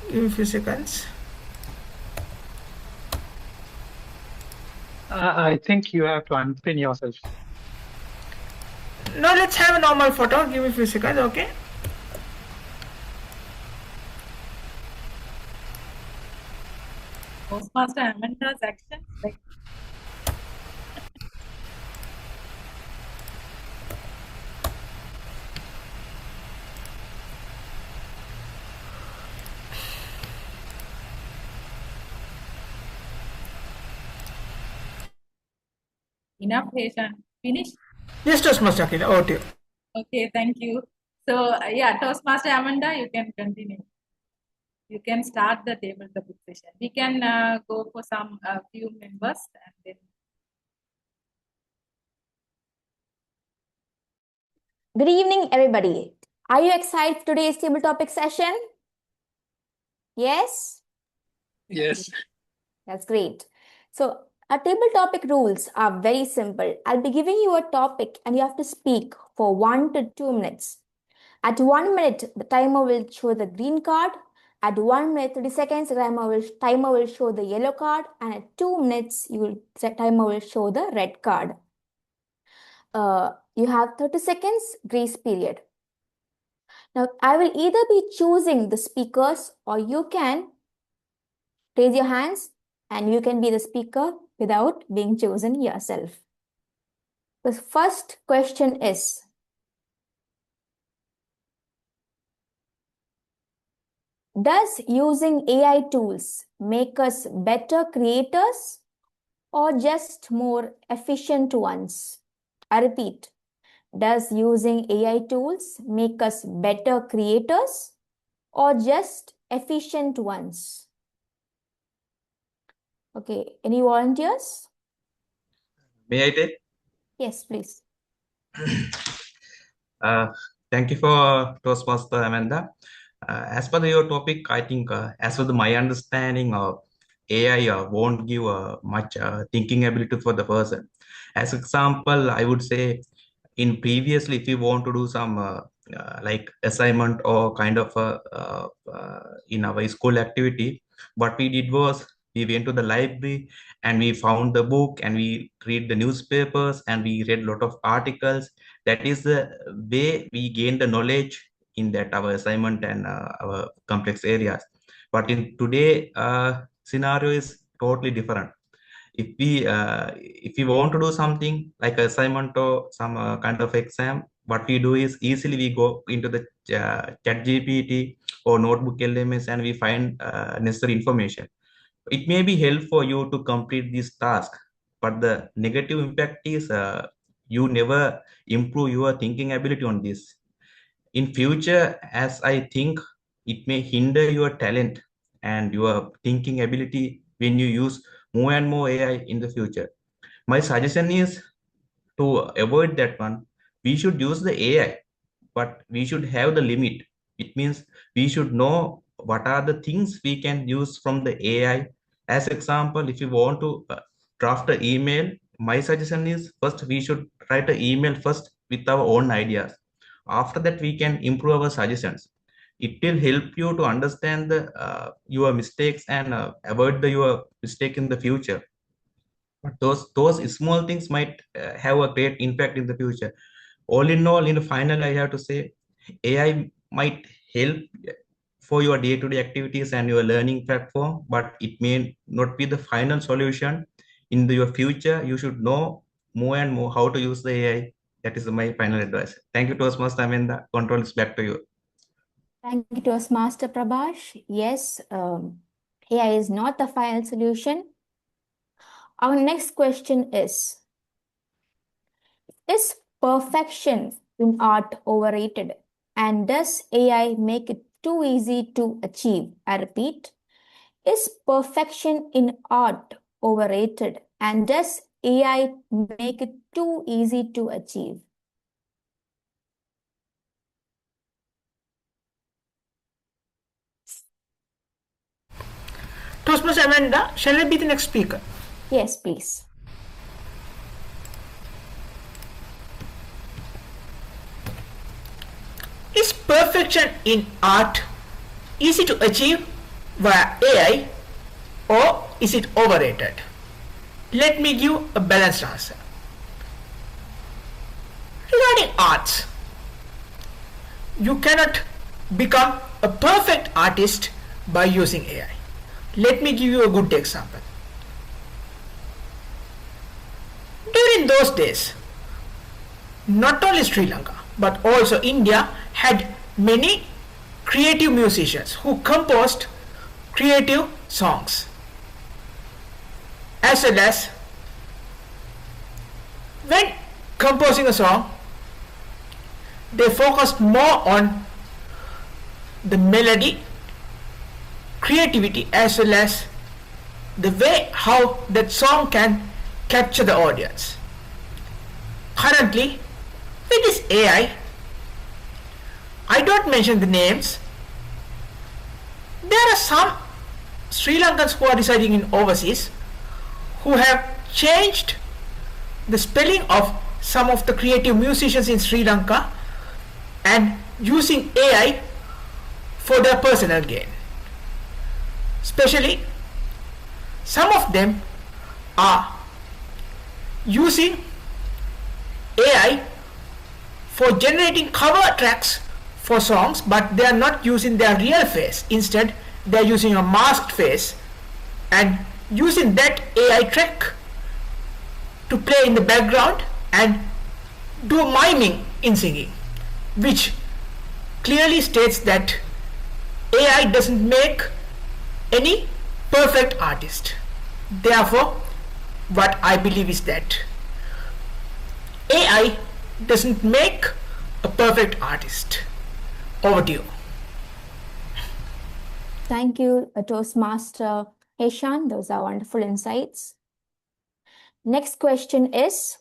Give me a few seconds. I think you have to unpin yourself. Now let's have a normal photo. Give me a few seconds, okay? Toastmaster Amanda's action. Enough, Heshan. Finish? Yes, Toastmaster Akila, over to you. Okay, thank you. So, Toastmaster Amanda, you can continue. You can start the table topic session. We can go for some few members and then. Good evening, everybody. Are you excited for today's table topic session? Yes? Yes. That's great. So Our table topic rules are very simple. I'll be giving you a topic and you have to speak for 1 to 2 minutes. At 1 minute, the timer will show the green card. At 1 minute, 30 seconds, the timer will show the yellow card. And at 2 minutes, the timer will show the red card. You have 30 seconds grace period. Now, I will either be choosing the speakers or you can raise your hands and you can be the speaker without being chosen yourself. The first question is, does using AI tools make us better creators or just more efficient ones? I repeat, does using AI tools make us better creators or just efficient ones? Okay, any volunteers? May I take? Yes, please. Thank you for Toastmaster Amanda. As per your topic, I think as per my understanding of AI won't give much thinking ability for the person. As example, I would say in previously, if you want to do some like assignment or kind of in our school activity, what we did was we went to the library and we found the book and we read the newspapers and we read a lot of articles. That is the way we gain the knowledge in that our assignment and our complex areas. But in today scenario is totally different. If we want to do something like assignment or some kind of exam, what we do is easily we go into the chat GPT or notebook LMS and we find necessary information. It may be helpful for you to complete this task, but the negative impact is you never improve your thinking ability on this. In future, as I think, it may hinder your talent and your thinking ability when you use more and more AI in the future. My suggestion is to avoid that one. We should use the AI, but we should have the limit. It means we should know what are the things we can use from the AI. As example, if you want to draft an email, my suggestion is first we should write an email first with our own ideas. After that, we can improve our suggestions. It will help you to understand your mistakes and avoid your mistake in the future. But those small things might have a great impact in the future. All in all, in the final, I have to say, AI might help for your day-to-day activities and your learning platform, but it may not be the final solution. In your future, you should know more and more how to use the AI. That is my final advice. Thank you, Toastmaster. I mean, the control is back to you. Thank you, Toastmaster Prabhash. Yes, AI is not the final solution. Our next question is perfection in art overrated? And does AI make it too easy to achieve? I repeat, is perfection in art overrated? And does AI make it too easy to achieve? Toastmaster Amanda, shall I be the next speaker? Yes, please. Is perfection in art easy to achieve via AI or is it overrated? Let me give a balanced answer. Regarding arts, you cannot become a perfect artist by using AI. Let me give you a good example. During those days, not only Sri Lanka but also India had many creative musicians who composed creative songs, as well as when composing a song they focused more on the melody, creativity, as well as the way how that song can capture the audience. Currently, with this AI, I don't mention the names. There are some Sri Lankans who are residing in overseas who have changed the spelling of some of the creative musicians in Sri Lanka and using AI for their personal gain. Especially, some of them are using AI for generating cover tracks for songs, but they are not using their real face. Instead, they are using a masked face and using that AI track to play in the background and do miming in singing, which clearly states that AI doesn't make any perfect artist. Therefore, what I believe is that AI doesn't make a perfect artist. Over to you. Thank you, Toastmaster Heshan. Those are wonderful insights. Next question is,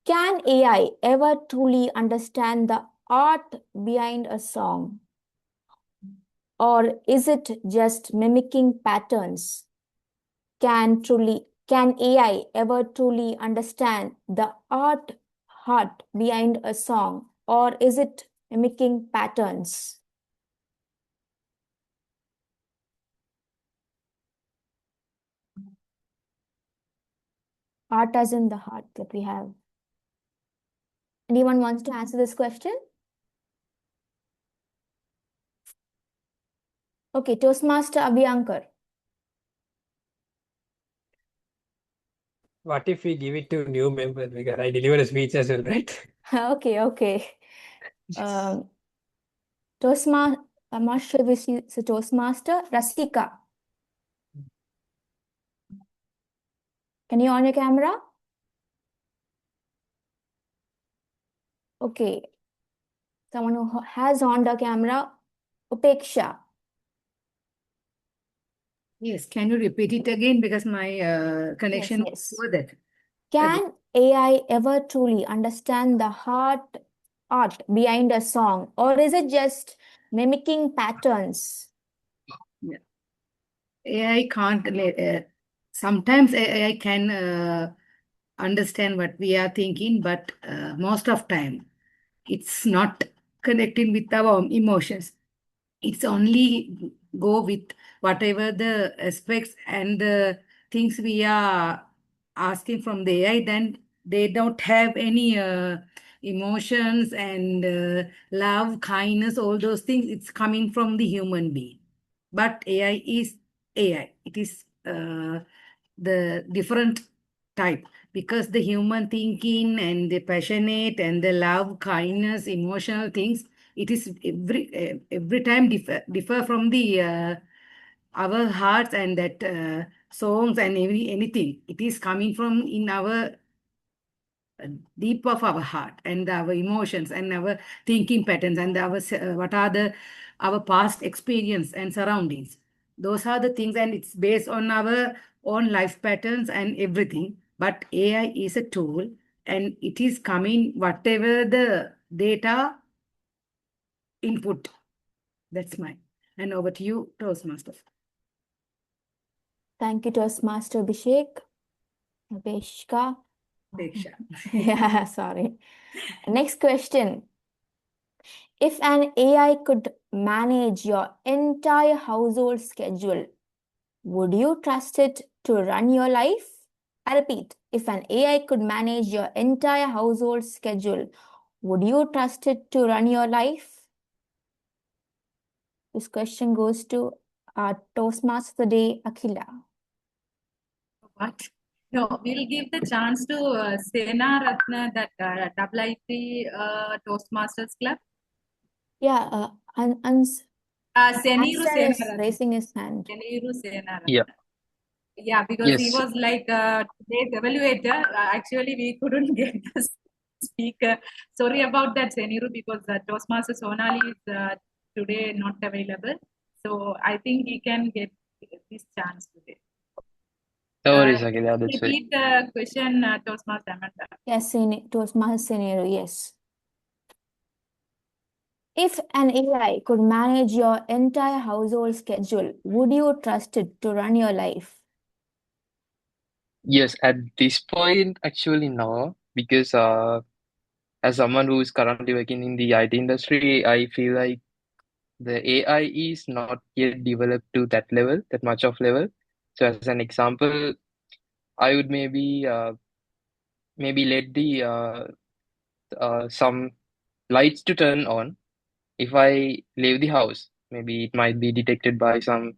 can AI ever truly understand the art behind a song? Or is it just mimicking patterns? Can AI ever truly understand the heart behind a song? Or is it mimicking patterns? Art as in the heart that we have. Anyone wants to answer this question? Okay, Toastmaster Abhyankar. What if we give it to new members? Because I deliver a speech as well, right? Okay. Toastmaster, I'm not sure if it's a Toastmaster. Rasika. Can you on your camera? Okay. Someone who has on the camera. Upeksha. Yes, can you repeat it again because my connection Yes. was that. Can AI ever truly understand the art behind a song, or is it just mimicking patterns? Yeah. AI can't. Sometimes AI can understand what we are thinking, but most of time it's not connecting with our emotions. It's only go with whatever the aspects and the things we are asking from the AI. Then they don't have any emotions and love, kindness, all those things. It's coming from the human being. But AI is AI. It is the different type because the human thinking and the passionate and the love, kindness, emotional things, it is every time differ from the our hearts and that songs and anything. It is coming from in our deep of our heart and our emotions and our thinking patterns and our what are our past experience and surroundings. Those are the things, and it's based on our own life patterns and everything. But AI is a tool, and it is coming whatever the data input. That's mine. And over to you, Toastmasters. Thank you, Toastmaster Abhishek. Abhishka. Yeah, sorry. Next question. If an AI could manage your entire household schedule, would you trust it to run your life? I repeat, if an AI could manage your entire household schedule, would you trust it to run your life? This question goes to our Toastmaster of the day, Akhila. What? No, we'll give the chance to Sena Ratna, that AATSL Toastmasters Club. Yeah, Seniru Ansel is raising his hand. Seniru Sena. Yeah. Yeah, because he Yes. was like today's evaluator. Actually, we couldn't get the speaker. Sorry about that, Seniru, because Toastmaster Sonali is today not available. So I think he can get this chance today. No worries, Akhila, that's fine. Repeat the question, Toastmaster Amanda. Yes, Toastmaster Seniru, yes. If an AI could manage your entire household schedule, would you trust it to run your life? Yes, at this point, actually, no, because as someone who is currently working in the IT industry, I feel like the AI is not yet developed to that level, that much of level. So, as an example, I would maybe let the some lights to turn on if I leave the house. Maybe it might be detected by some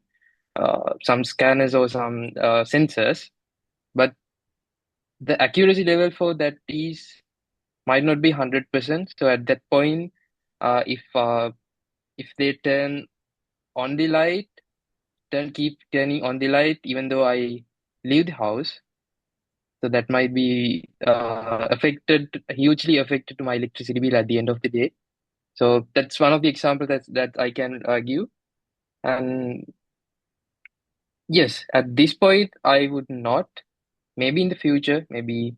scanners or some sensors, but the accuracy level for that is might not be 100%. So at that point, if they turn on the light, keep turning on the light even though I leave the house, so that might be hugely affected to my electricity bill at the end of the day. So that's one of the examples that I can give. And yes, at this point, I would not. Maybe in the future, maybe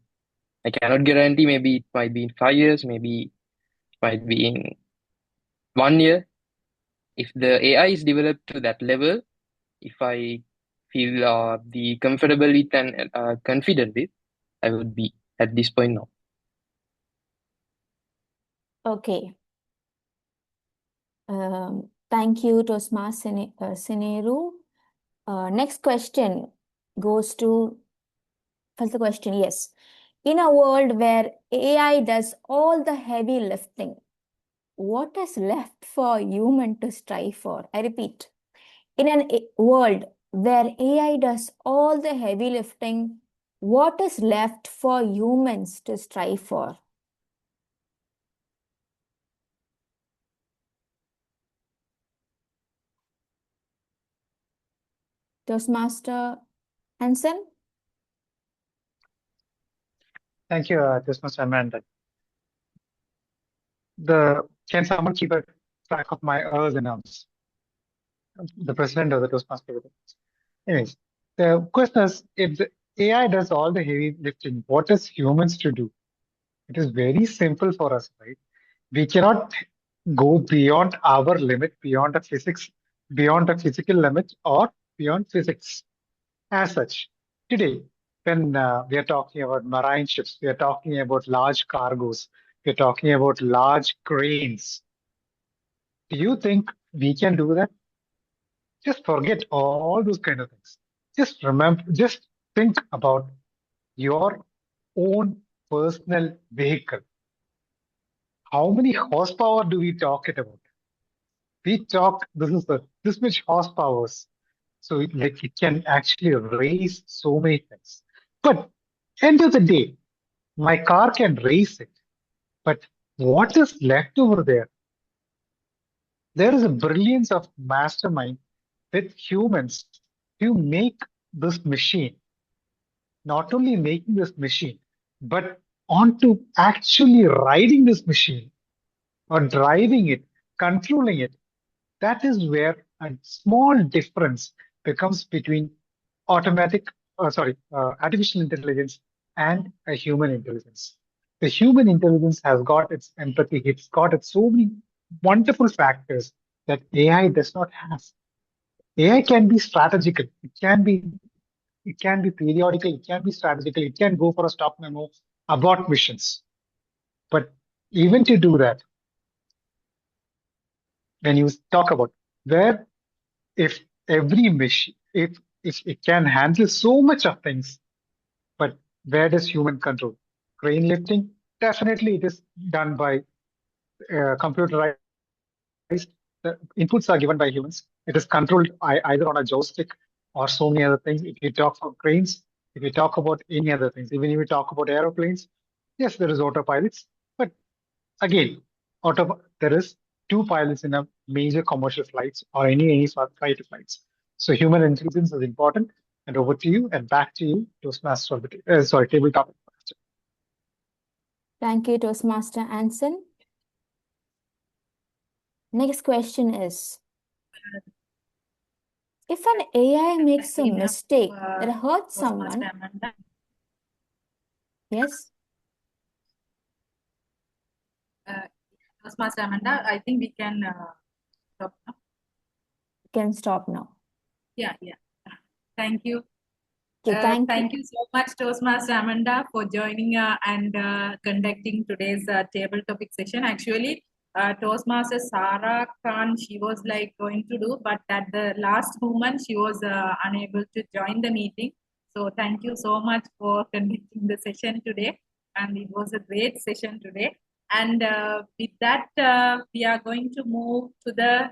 I cannot guarantee. Maybe it might be in 5 years, maybe it might be in 1 year. If the AI is developed to that level, if I feel the comfortable with and confident with, I would be at this point now. Okay. Thank you, Tosma Sineru. Next question goes to first the question. Yes. In a world where AI does all the heavy lifting, what is left for human to strive for? I repeat, in a world where AI does all the heavy lifting, what is left for humans to strive for? Toastmaster Hansen? Thank you, Toastmaster Amanda. Can someone keep a track of my R's and M's? The president of the Toastmaster. Anyways, the question is, if the AI does all the heavy lifting, what is humans to do? It is very simple for us, right? We cannot go beyond our limit, beyond a physical limit, or beyond physics. As such, today, when we are talking about marine ships, we are talking about large cargoes, we are talking about large cranes. Do you think we can do that? Just forget all those kind of things. Just think about your own personal vehicle. How many horsepower do we talk it about? We talk, this much horsepower. So it can actually raise so many things. But end of the day, my car can race it. But what is left over there? There is a brilliance of mastermind with humans to make this machine. Not only making this machine, but onto actually riding this machine or driving it, controlling it. That is where a small difference becomes between artificial intelligence and a human intelligence. The human intelligence has got its empathy, it's got its so many wonderful factors that AI does not have. AI can be strategical, it can be periodical, it can be strategical, it can go for a stop memo, abort missions. But even to do that, when you talk about where if every machine, if it can handle so much of things, but where does human control? Crane lifting, definitely it is done by computerized. The inputs are given by humans. It is controlled either on a joystick or so many other things. If you talk about cranes, if you talk about any other things, even if you talk about aeroplanes, yes, there is autopilots, but again, there is two pilots in a major commercial flights or any sort of flights. So human intelligence is important. And over to you and back to you, Toastmaster. Table topic. Thank you, Toastmaster Hansen. Next question is, if an AI makes a mistake that hurts someone, yes? Toastmaster Amanda, I think we can stop now. Can stop now. Yeah. Thank you. Okay, thank you. Thank you so much, Toastmaster Amanda, for joining and conducting today's table topic session. Actually, Toastmaster Sarah Khan, she was like going to do, but at the last moment, she was unable to join the meeting. So thank you so much for conducting the session today. And it was a great session today. And with that, we are going to move to the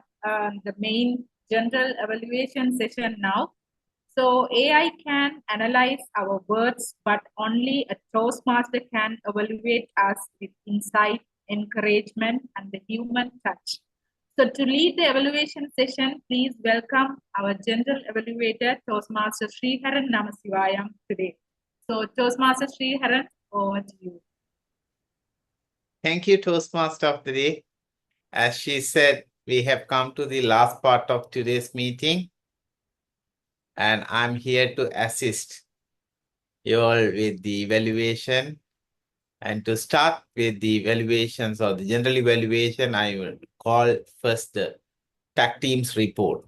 main general evaluation session now. So AI can analyze our words, but only a Toastmaster can evaluate us with insight, encouragement, and the human touch. So to lead the evaluation session, please welcome our general evaluator, Toastmaster Sriharan Namasivayam today. So Toastmaster Sriharan, over to you. Thank you, Toastmaster of the Day. As she said, we have come to the last part of today's meeting, and I'm here to assist you all with the evaluation. And to start with the evaluations or the general evaluation, I will call first the tag teams report.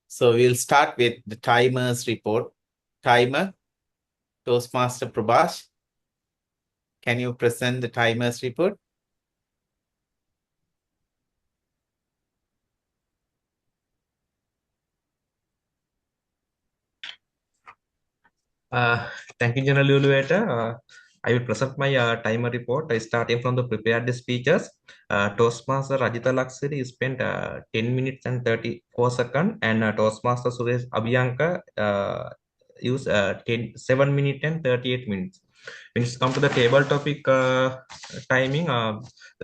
So we'll start with the timers report. Timer, Toastmaster Prabhash, can you present the timers report? Thank you, General Evaluator. I will present my timer report starting from the prepared speeches. Toastmaster Rajita Laksari spent 10 minutes and 34 seconds, and Toastmaster Suresh Abhyanka used 7 minutes and 38 minutes. When it's come to the table topic timing,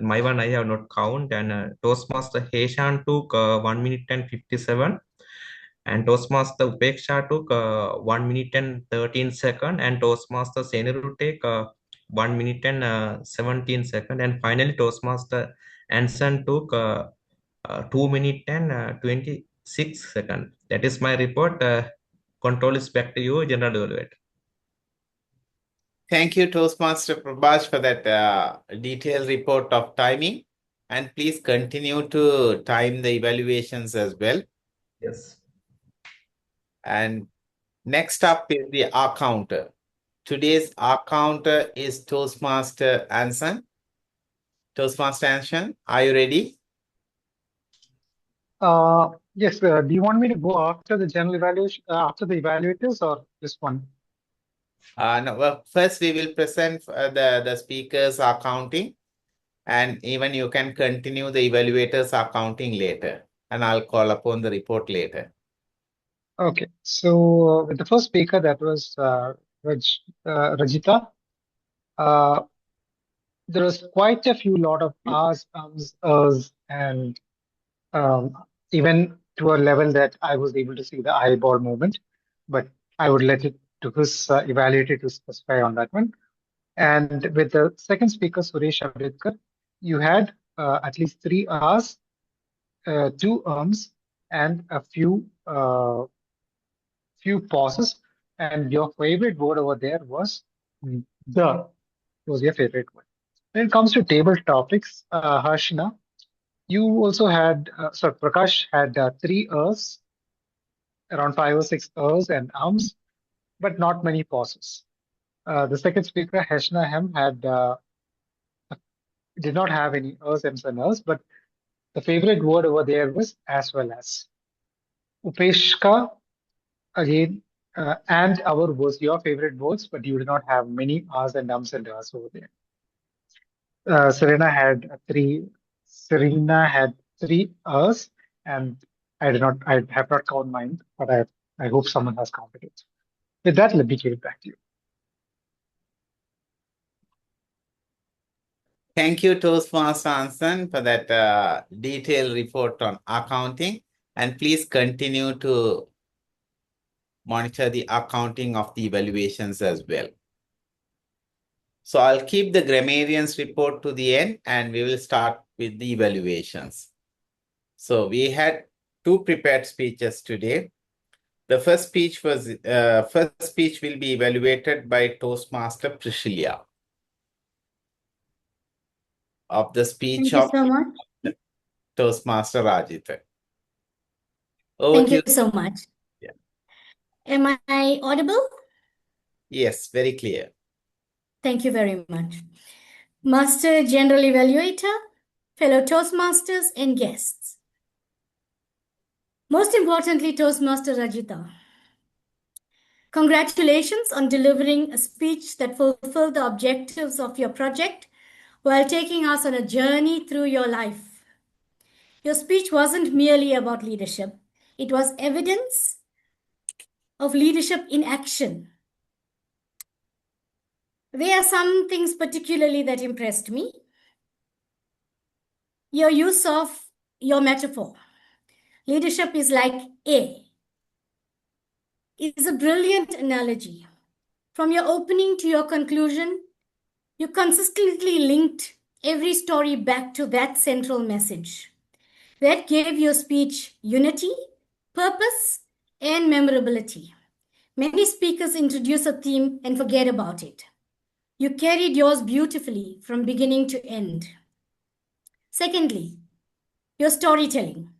my one I have not count, and Toastmaster Heshan took 1 minute and 57. And Toastmaster Upeksha took 1 minute and 13 seconds, and Toastmaster Seneru take 1 minute and 17 seconds, and finally Toastmaster Anson took 2 minutes and 26 seconds. That is my report. Control is back to you, General Evaluator. Thank you, Toastmaster Prabhash, for that detailed report of timing. And please continue to time the evaluations as well. Yes. And next up is the R counter. Today's R counter is Toastmaster Anson. Toastmaster Anson, are you ready? Yes. Do you want me to go after the general evaluation, after the evaluators, or this one? No, well, first we will present the speakers are counting, and even you can continue the evaluators are counting later, and I'll call upon the report later. Okay. So with the first speaker, that was Rajita. There was quite a few lot of R's, ums, and even to a level that I was able to see the eyeball movement, but I would let it to his evaluator to specify on that one. And with the second speaker, Suresh Ambedkar, you had at least 3 R's, 2 ums, and a few pauses. And your favorite word over there was the. Was your favorite word. When it comes to table topics, Harshina, you also had, Prakash had 3 Rs, around 5 or 6 Rs and ums, but not many pauses. The second speaker, Heshna Hem, did not have any Rs, Ms, and Rs, but the favorite word over there was as well as. Upeshka, again, and our was your favorite words, but you did not have many Rs and ums and Rs over there. Serena had 3 Rs, and I have not counted mine, but I hope someone has counted it. With that, let me give it back to you. Thank you, Toastmaster Anson, for that detailed report on accounting. And please continue to monitor the accounting of the evaluations as well. So I'll keep the grammarians report to the end, and we will start with the evaluations. So we had 2 prepared speeches today. The first speech will be evaluated by Toastmaster Priscilla of the speech Thank you of so much. Toastmaster Rajita. Thank you so much. Yeah. Am I audible? Yes, very clear. Thank you very much. Master General Evaluator, fellow Toastmasters, and guests. Most importantly, Toastmaster Rajita. Congratulations on delivering a speech that fulfilled the objectives of your project while taking us on a journey through your life. Your speech wasn't merely about leadership. It was evidence of leadership in action. There are some things particularly that impressed me. Your use of your metaphor. Leadership is like A. It's a brilliant analogy. From your opening to your conclusion, you consistently linked every story back to that central message. That gave your speech unity, purpose, and memorability. Many speakers introduce a theme and forget about it. You carried yours beautifully from beginning to end. Secondly, your storytelling.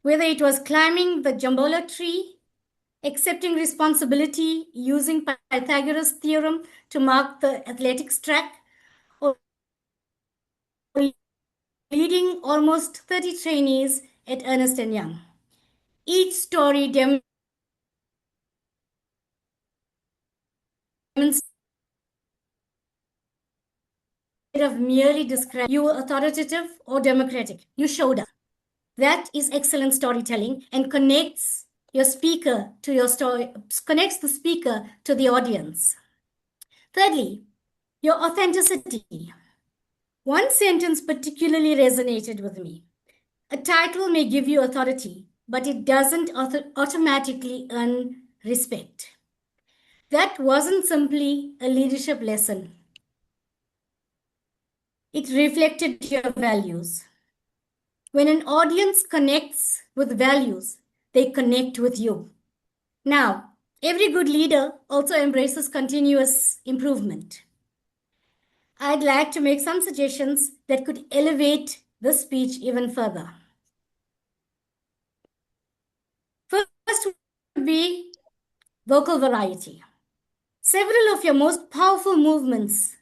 Whether it was climbing the Jambola tree, accepting responsibility using Pythagoras' theorem to mark the athletics track, or leading almost 30 trainees at Ernst & Young. Each story demonstrates of merely describe you were authoritative or democratic. You showed us. That is excellent storytelling and connects your speaker to your story, connects the speaker to the audience. Thirdly, your authenticity. One sentence particularly resonated with me. A title may give you authority, but it doesn't automatically earn respect. That wasn't simply a leadership lesson. It reflected your values. When an audience connects with values, they connect with you. Now, every good leader also embraces continuous improvement. I'd like to make some suggestions that could elevate the speech even further. First would be vocal variety. Several of your most powerful movements,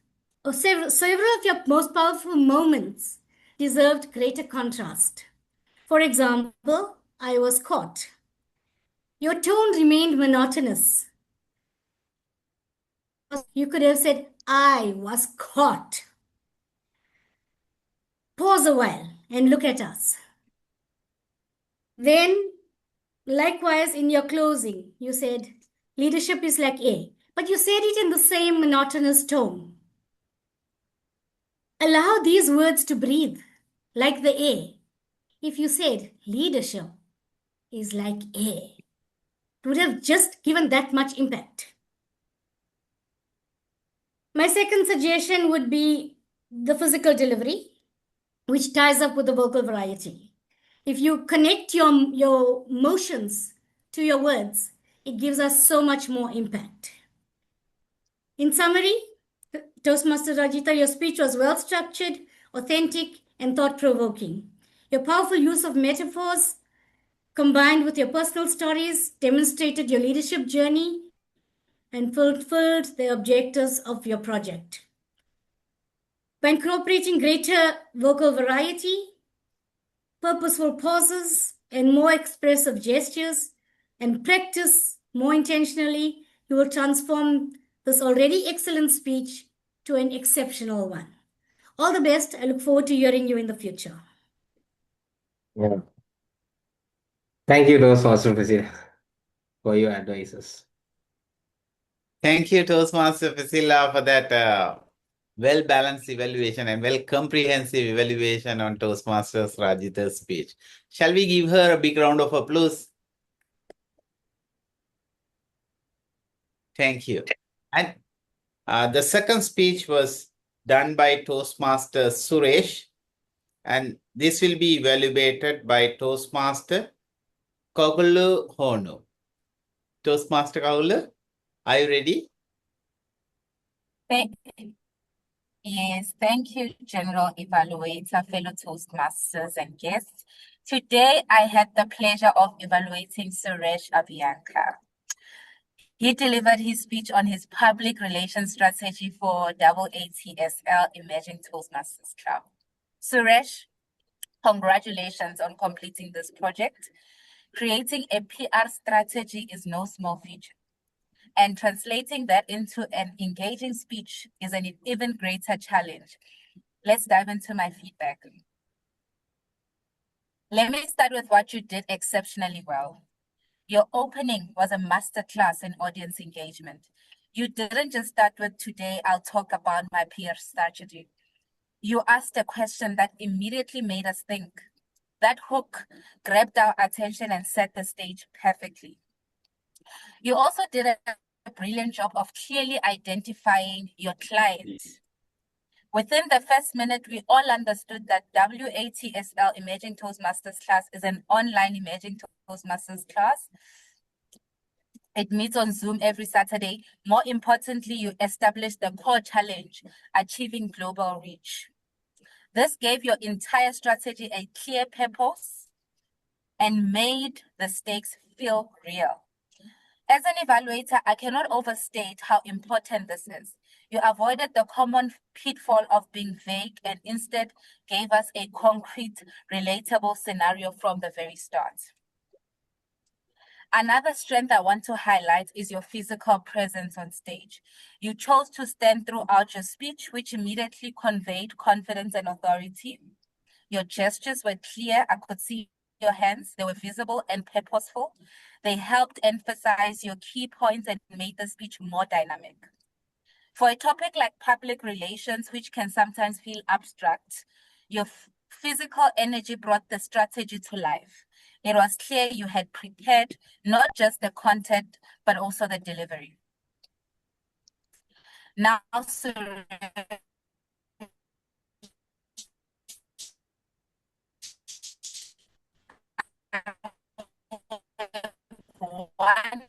or several of your most powerful moments deserved greater contrast. For example, I was caught. Your tone remained monotonous. You could have said, I was caught. Pause a while and look at us. Then, likewise, in your closing, you said, leadership is like A, but you said it in the same monotonous tone. Allow these words to breathe, like the A. If you said, leadership is like A, it would have just given that much impact. My second suggestion would be the physical delivery, which ties up with the vocal variety. If you connect your motions to your words, it gives us so much more impact. In summary, Toastmaster Rajita, your speech was well-structured, authentic, and thought-provoking. Your powerful use of metaphors, combined with your personal stories, demonstrated your leadership journey and fulfilled the objectives of your project. By incorporating greater vocal variety, purposeful pauses, and more expressive gestures, and practice more intentionally, you will transform this already excellent speech to an exceptional one. All the best. I look forward to hearing you in the future. Yeah. Thank you, Toastmaster Priscilla, for your advices. Thank you, Toastmaster Priscilla, for that well-balanced evaluation and well-comprehensive evaluation on Toastmasters Rajita's speech. Shall we give her a big round of applause? Thank you. And the second speech was done by Toastmaster Suresh, and this will be evaluated by Toastmaster Kogulu Hono. Toastmaster Kogulu, are you ready? Yes, thank you, General Evaluator, fellow Toastmasters and guests. Today, I had the pleasure of evaluating Suresh Abhyankar. He delivered his speech on his public relations strategy for AATSL Emerging Toastmasters Club. Suresh, congratulations on completing this project. Creating a PR strategy is no small feat, and translating that into an engaging speech is an even greater challenge. Let's dive into my feedback. Let me start with what you did exceptionally well. Your opening was a masterclass in audience engagement. You didn't just start with "today I'll talk about my PR strategy." You asked a question that immediately made us think. That hook grabbed our attention and set the stage perfectly. You also did a brilliant job of clearly identifying your client. Within the first minute, we all understood that AATSL Emerging Toastmasters class is an online Emerging Toastmasters class. It meets on Zoom every Saturday. More importantly, you established the core challenge, achieving global reach. This gave your entire strategy a clear purpose and made the stakes feel real. As an evaluator, I cannot overstate how important this is. You avoided the common pitfall of being vague and instead gave us a concrete, relatable scenario from the very start. Another strength I want to highlight is your physical presence on stage. You chose to stand throughout your speech, which immediately conveyed confidence and authority. Your gestures were clear. I could see your hands. They were visible and purposeful. They helped emphasize your key points and made the speech more dynamic. For a topic like public relations, which can sometimes feel abstract, your physical energy brought the strategy to life. It was clear you had prepared not just the content, but also the delivery. Now, one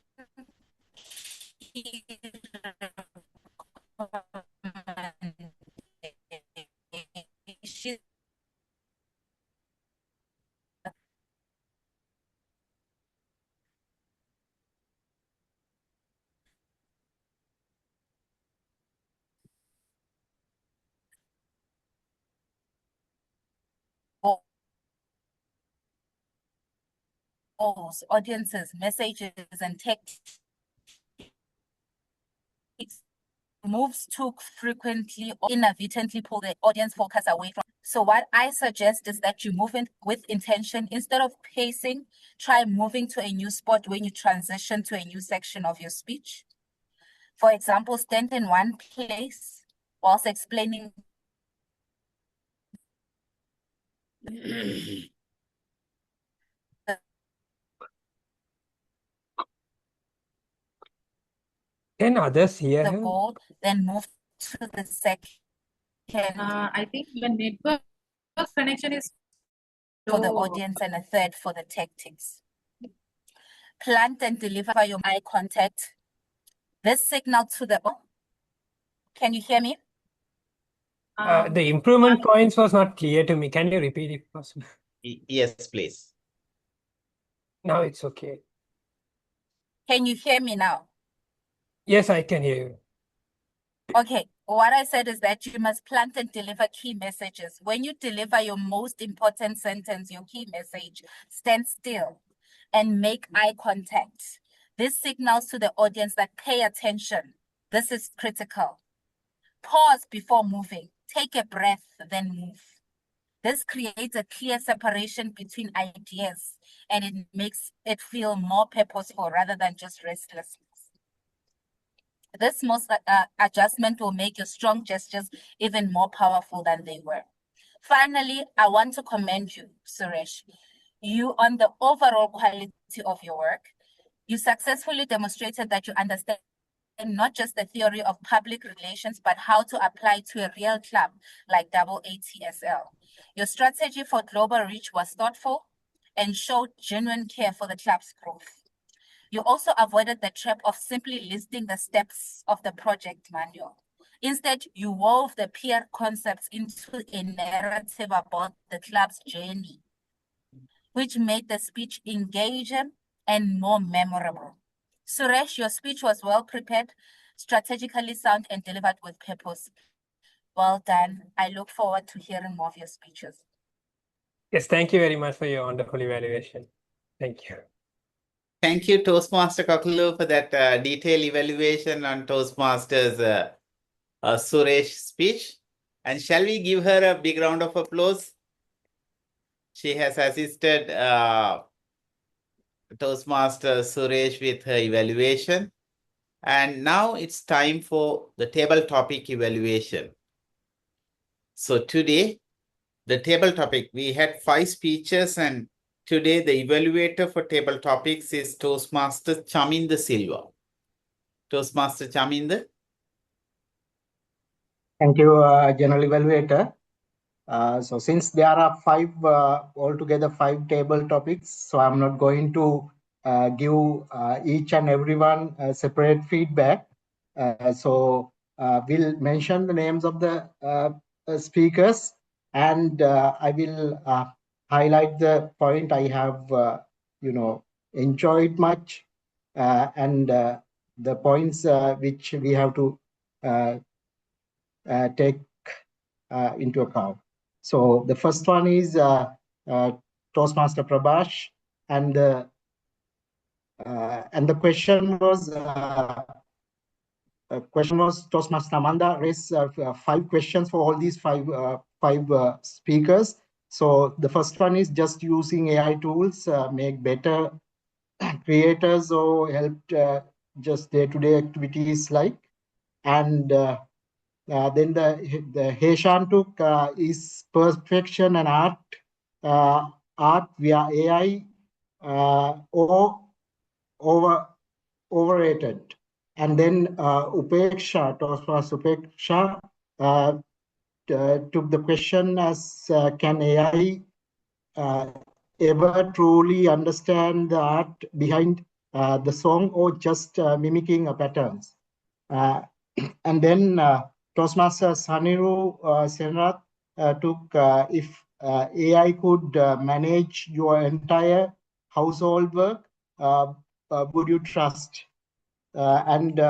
audiences, messages, and text moves too frequently or inadvertently pull the audience focus away from. So what I suggest is that you move in with intention. Instead of pacing, try moving to a new spot when you transition to a new section of your speech. For example, stand in one place whilst explaining Can others hear the him? goal, then move to the second. I think the network connection is for the low. audience and a third for the tactics. Plant and deliver your eye contact. This signal to the. Can you hear me? The improvement points was not clear to me. Can you repeat it, possible? Yes, please. Now it's okay. Can you hear me now? Yes, I can hear you. Okay, what I said is that you must plant and deliver key messages. When you deliver your most important sentence, your key message, stand still and make eye contact. This signals to the audience that pay attention. This is critical. Pause before moving. Take a breath, then move. This creates a clear separation between ideas and it makes it feel more purposeful rather than just restlessness. This most adjustment will make your strong gestures even more powerful than they were. Finally, I want to commend you, Suresh, you on the overall quality of your work. You successfully demonstrated that you understand not just the theory of public relations, but how to apply to a real club like AATSL. Your strategy for global reach was thoughtful and showed genuine care for the club's growth. You also avoided the trap of simply listing the steps of the project manual. Instead, you wove the peer concepts into a narrative about the club's journey, which made the speech engaging and more memorable. Suresh, your speech was well prepared, strategically sound, and delivered with purpose. Well done. I look forward to hearing more of your speeches. Yes, thank you very much for your wonderful evaluation. Thank you. Thank you, Toastmaster Kakulu, for that detailed evaluation on Toastmasters Suresh speech. And shall we give her a big round of applause? She has assisted Toastmaster Suresh with her evaluation. And now it's time for the table topic evaluation. So today, the table topic, we had 5 speeches, and today the evaluator for table topics is Toastmaster Chaminda Silva. Toastmaster Chaminda. Thank you, General Evaluator. So since there are 5, altogether 5 table topics, so I'm not going to give each and everyone separate feedback. So we'll mention the names of the speakers, and I will highlight the point I have, enjoyed much, and the points which we have to take into account. So the first one is Toastmaster Prabhash, and the question was Toastmaster Amanda raised 5 questions for all these 5 speakers. So the first one is just using AI tools make better creators or help just day-to-day activities like, and then the Heshan took is perfection and art via AI or overrated. And then Upeksha, Toastmaster Upeksha took the question as can AI ever truly understand the art behind the song or just mimicking patterns? And then Toastmaster Saniru Senrat took if AI could manage your entire household work, would you trust? And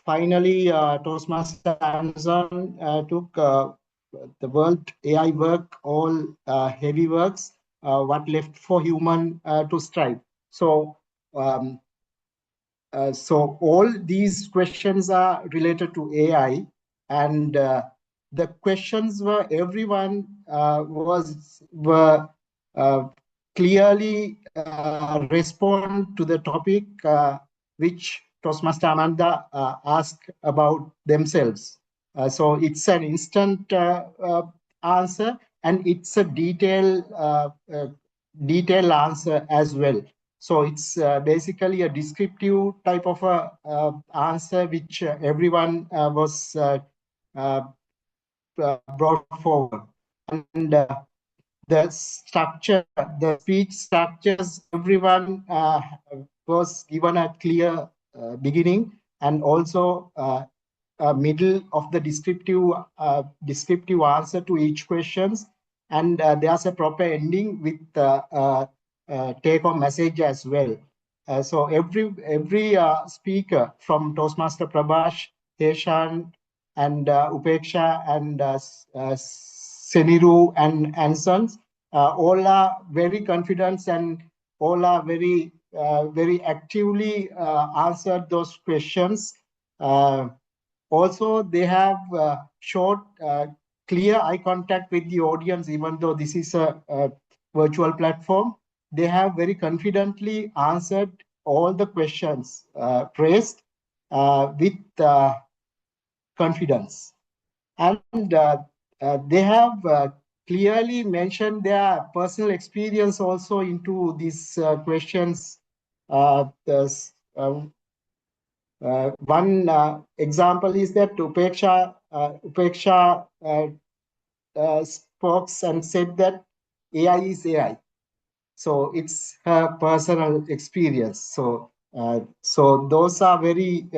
finally, Toastmaster Amazon took the world AI work, all heavy works, what left for human to strive. So so all these questions are related to AI, and the questions were everyone were clearly respond to the topic which Toastmaster Amanda asked about themselves. So it's an instant answer, and it's a detailed answer as well. So it's basically a descriptive type of a answer which everyone was brought forward. And the structure, the speech structures, everyone was given a clear beginning and also a middle of the descriptive answer to each questions. And there's a proper ending with take-home message as well. So every speaker from Toastmaster Prabhash, Heshan, and Upeksha, and Seniru and Sons, all are very confident, and all are very very actively answered those questions. Also, they have short, clear eye contact with the audience, even though this is a virtual platform. They have very confidently answered all the questions raised with confidence. And they have clearly mentioned their personal experience also into these questions. One example is that Upeksha spoke and said that AI is AI. So it's her personal experience. So so those are very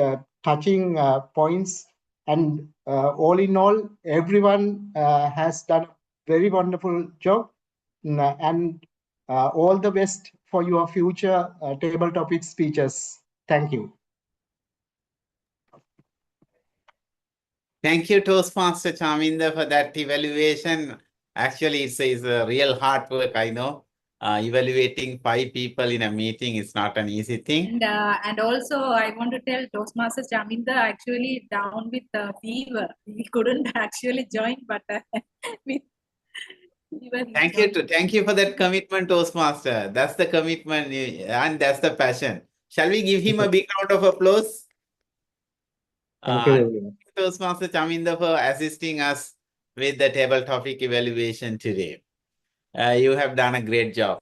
touching points. And all in all, everyone has done a very wonderful job. And all the best for your future table topic speeches. Thank you. Thank you, Toastmaster Chaminda, for that evaluation. Actually, it's a real hard work, I know. Evaluating 5 people in a meeting is not an easy thing. And also, I want to tell Toastmaster Chaminda actually down with fever. He couldn't actually join, but with fever. Thank you for that commitment, Toastmaster. That's the commitment and that's the passion. Shall we give him a big round of applause? Thank you very much. Toastmaster Chaminda for assisting us with the table topic evaluation today. You have done a great job.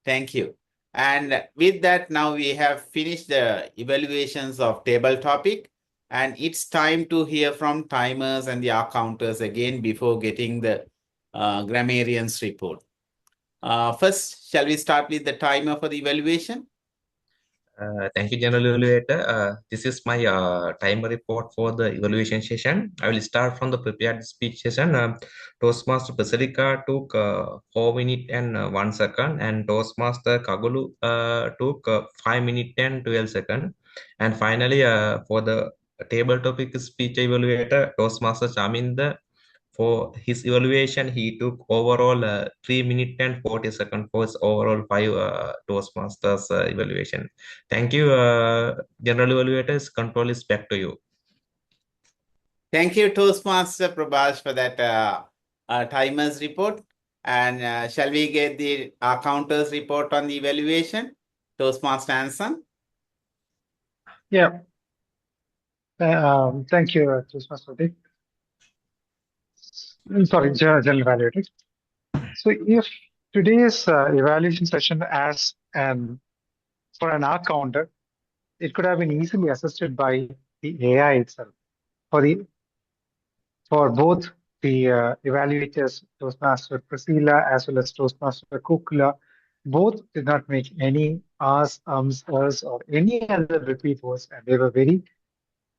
Thank you. And with that, now we have finished the evaluations of table topic, and it's time to hear from timers and the accounters again before getting the grammarians report. First, shall we start with the timer for the evaluation? Thank you, General Evaluator. This is my timer report for the evaluation session. I will start from the prepared speech session. Toastmaster Basilica took 4 minutes and 1 second, and Toastmaster Kagulu took 5 minutes and 12 seconds. And finally, for the table topic speech evaluator, Toastmaster Chaminda, for his evaluation, he took overall 3 minutes and 40 seconds for his overall 5 Toastmasters evaluation. Thank you, General Evaluators. Control is back to you. Thank you, Toastmaster Prabhash, for that timers report. And shall we get the counters report on the evaluation? Toastmaster Anson? Yeah. Thank you, Toastmaster Dick. Sorry, General Evaluator. So if today's evaluation session as for an R counter, it could have been easily assisted by the AI itself. For both the evaluators, Toastmaster Priscilla as well as Toastmaster Kukula, both did not make any R's, ers, or any other repeat words, and they were very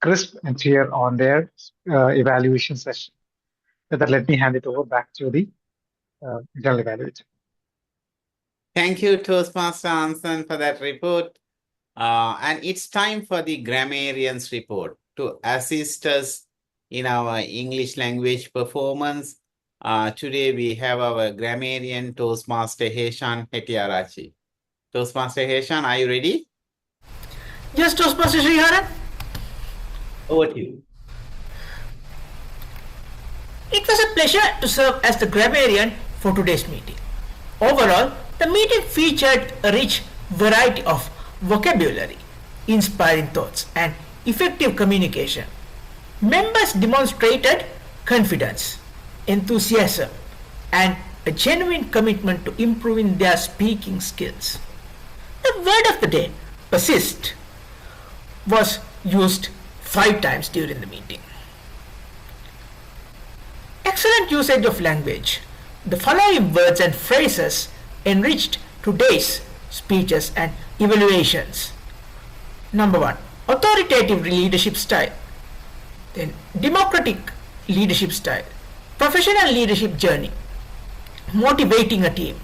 crisp and clear on their evaluation session. With that, let me hand it over back to the General Evaluator. Thank you, Toastmaster Anson, for that report. And it's time for the grammarians report to assist us in our English language performance. Today we have our grammarian Toastmaster Heshan Hetiarachi. Toastmaster Heshan, are you ready? Yes, Toastmaster Sriharan. Over to you. It was a pleasure to serve as the grammarian for today's meeting. Overall, the meeting featured a rich variety of vocabulary, inspiring thoughts, and effective communication. Members demonstrated confidence, enthusiasm, and a genuine commitment to improving their speaking skills. The word of the day, persist, was used 5 times during the meeting. Excellent usage of language. The following words and phrases enriched today's speeches and evaluations. Number 1, authoritative leadership style. Then democratic leadership style, professional leadership journey, motivating a team,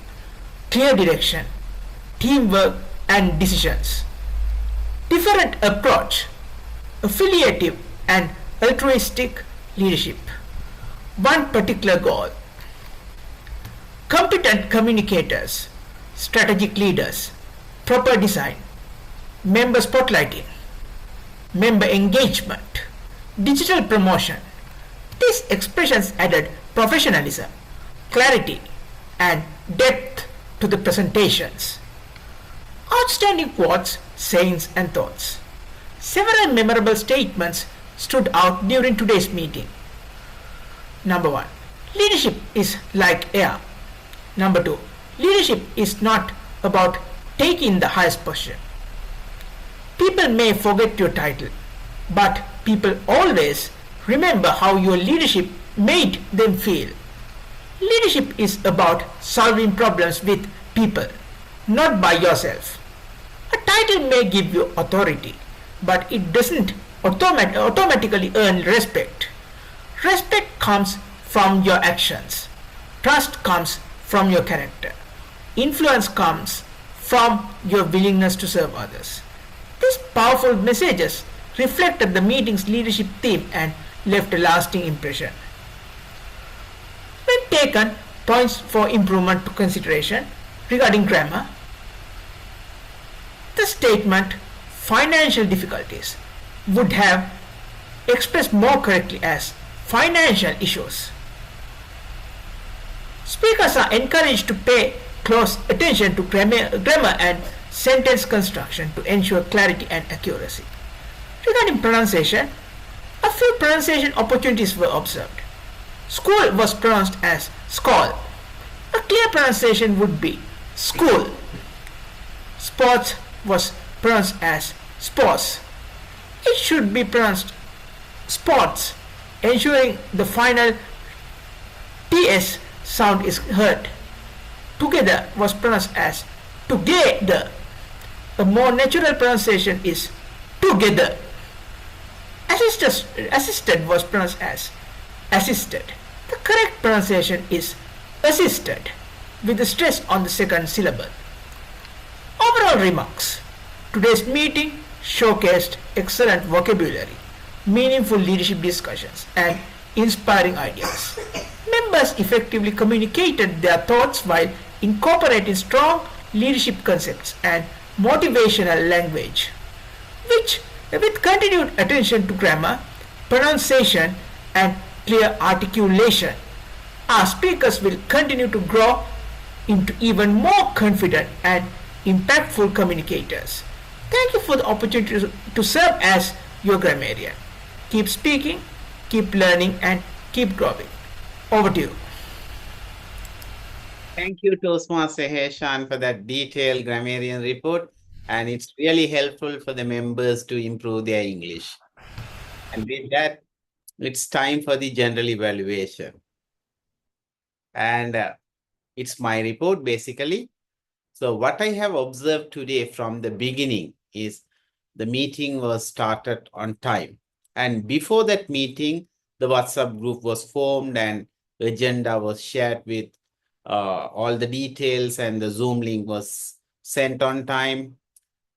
clear direction, teamwork and decisions, different approach, affiliative and altruistic leadership, one particular goal, competent communicators, strategic leaders, proper design, member spotlighting, member engagement, digital promotion. These expressions added professionalism, clarity, and depth to the presentations. Outstanding quotes, sayings, and thoughts. Several memorable statements stood out during today's meeting. Number 1, leadership is like air. Number 2, leadership is not about taking the highest position. People may forget your title, but people always remember how your leadership made them feel. Leadership is about solving problems with people, not by yourself. A title may give you authority, but it doesn't automatically earn respect. Respect comes from your actions. Trust comes from your character. Influence comes from your willingness to serve others. These powerful messages reflected the meeting's leadership theme and left a lasting impression. When taken points for improvement to consideration regarding grammar, the statement financial difficulties would have expressed more correctly as financial issues. Speakers are encouraged to pay close attention to grammar and sentence construction to ensure clarity and accuracy. Regarding pronunciation, a few pronunciation opportunities were observed. School was pronounced as skol. A clear pronunciation would be school. Sports was pronounced as sports. It should be pronounced sports, ensuring the final TS sound is heard. Together was pronounced as together. A more natural pronunciation is together. Assisted was pronounced as assisted. The correct pronunciation is assisted, with the stress on the second syllable. Overall remarks. Today's meeting showcased excellent vocabulary, meaningful leadership discussions, and inspiring ideas. Members effectively communicated their thoughts while incorporating strong leadership concepts and motivational language, which, with continued attention to grammar, pronunciation, and clear articulation, our speakers will continue to grow into even more confident and impactful communicators. Thank you for the opportunity to serve as your grammarian. Keep speaking, keep learning, and keep growing. Over to you. Thank you, Toastmaster Heshan, for that detailed grammarian report. And it's really helpful for the members to improve their English. And with that, it's time for the general evaluation. And it's my report, basically. So what I have observed today from the beginning is the meeting was started on time. And before that meeting, the WhatsApp group was formed and the agenda was shared with all the details, and the Zoom link was sent on time,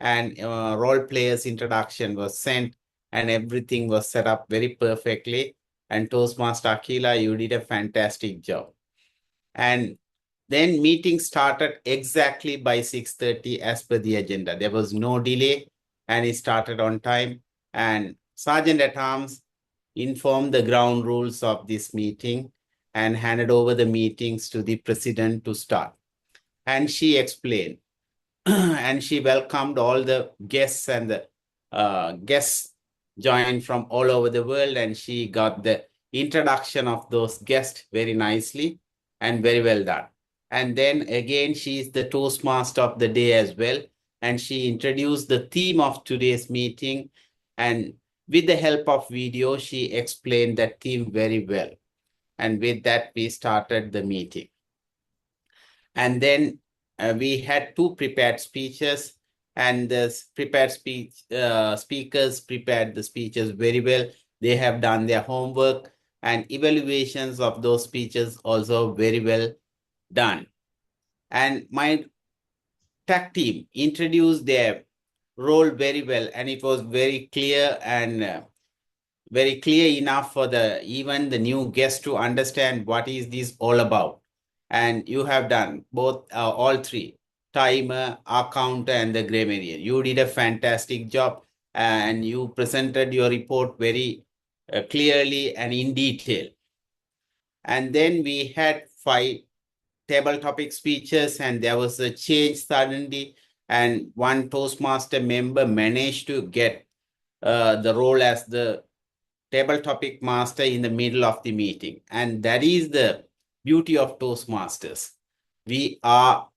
and role players introduction was sent, and everything was set up very perfectly. And Toastmaster Akila, you did a fantastic job. And then meeting started exactly by 6:30 as per the agenda. There was no delay and it started on time. And Sergeant at Arms informed the ground rules of this meeting and handed over the meetings to the president to start. And she explained and she welcomed all the guests, and the guests joined from all over the world, and she got the introduction of those guests very nicely and very well done. And then again, she is the Toastmaster of the day as well. And she introduced the theme of today's meeting. And with the help of video, she explained that theme very well. And with that, we started the meeting. And then we had two prepared speeches, and the prepared speakers prepared the speeches very well. They have done their homework, and evaluations of those speeches also very well done. And my tech team introduced their role very well, and it was very clear and very clear enough for even the new guests to understand what is this all about. And you have done both, all three, timer, accountant, and the grammarian. You did a fantastic job, and you presented your report very clearly and in detail. And then we had 5 table topic speeches, and there was a change suddenly, and one Toastmaster member managed to get the role as the table topic master in the middle of the meeting. And that is the beauty of Toastmasters. We are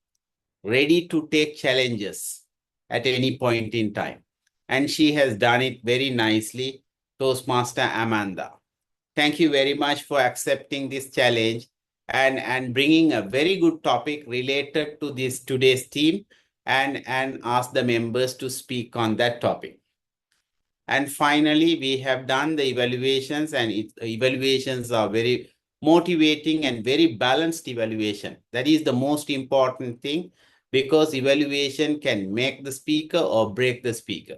ready to take challenges at any point in time. And she has done it very nicely, Toastmaster Amanda. Thank you very much for accepting this challenge and bringing a very good topic related to this today's theme, and ask the members to speak on that topic. And finally, we have done the evaluations, and evaluations are very motivating and very balanced evaluation. That is the most important thing. because evaluation can make the speaker or break the speaker.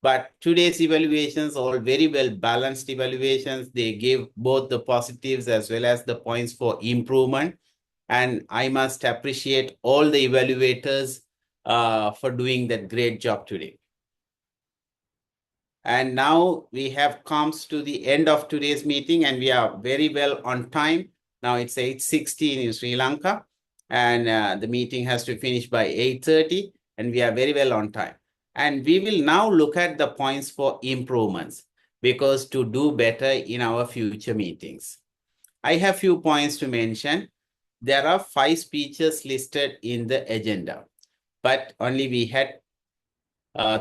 But today's evaluations are all very well balanced evaluations. They give both the positives as well as the points for improvement. And I must appreciate all the evaluators for doing that great job today. And now we have comes to the end of today's meeting, and we are very well on time. Now it's 8:16 in Sri Lanka, and the meeting has to finish by 8:30, and we are very well on time. And we will now look at the points for improvements, because to do better in our future meetings. I have few points to mention. There are 5 speeches listed in the agenda, but only we had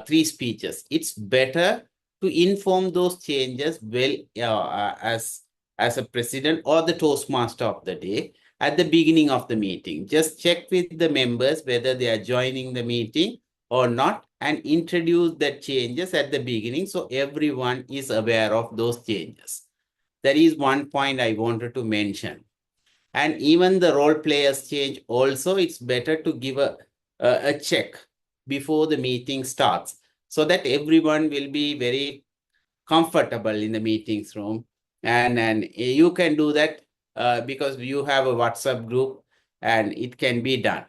3 speeches. It's better to inform those changes well as a president or the Toastmaster of the day at the beginning of the meeting. Just check with the members whether they are joining the meeting or not, and introduce the changes at the beginning so everyone is aware of those changes. That is one point I wanted to mention. And even the role players change also, it's better to give a check before the meeting starts, so that everyone will be very comfortable in the meetings room. And you can do that because you have a WhatsApp group, and it can be done.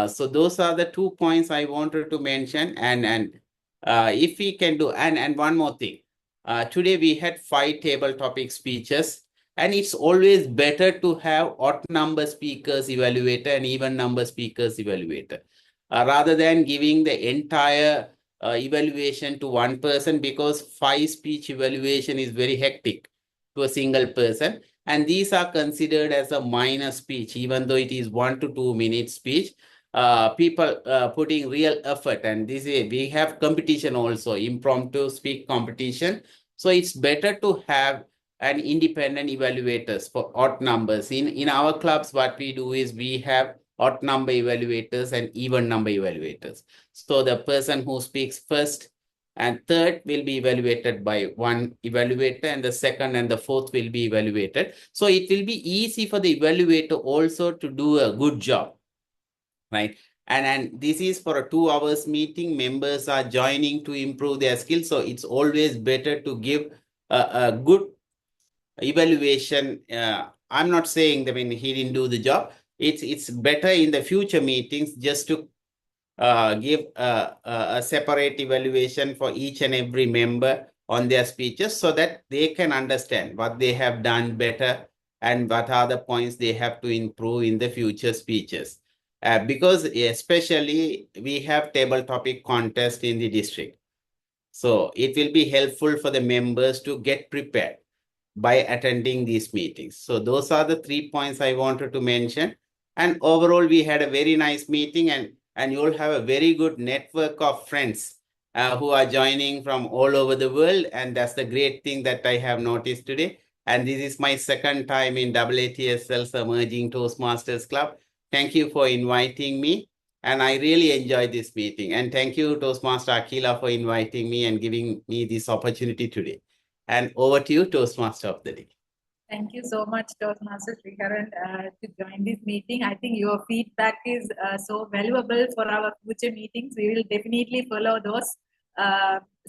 So those are the 2 points I wanted to mention. And if we can do, and one more thing, today we had 5 table topic speeches. And it's always better to have odd number speakers evaluator and even number speakers evaluator, rather than giving the entire evaluation to one person, because 5 speech evaluation is very hectic to a single person. And these are considered as a minor speech, even though it is 1 to 2 minute speech. People putting real effort, and we have competition also, impromptu speak competition. So it's better to have an independent evaluators for odd numbers. In our clubs, what we do is we have odd number evaluators and even number evaluators. So the person who speaks first and third will be evaluated by one evaluator, and the second and the fourth will be evaluated. So it will be easy for the evaluator also to do a good job, right? And this is for a 2 hours meeting. Members are joining to improve their skills. So it's always better to give a good evaluation. I'm not saying that when he didn't do the job, it's better in the future meetings just to give a separate evaluation for each and every member on their speeches, so that they can understand what they have done better and what are the points they have to improve in the future speeches. Because especially we have table topic contest in the district. So it will be helpful for the members to get prepared by attending these meetings. So those are the 3 points I wanted to mention. And overall, we had a very nice meeting, and you'll have a very good network of friends who are joining from all over the world. And that's the great thing that I have noticed today. And this is my second time in AATSL's Emerging Toastmasters Club. Thank you for inviting me. And I really enjoyed this meeting. And thank you, Toastmaster Akila, for inviting me and giving me this opportunity today. And over to you, Toastmaster of the day. Thank you so much, Toastmaster Sriharan, to join this meeting. I think your feedback is so valuable for our future meetings. We will definitely follow those.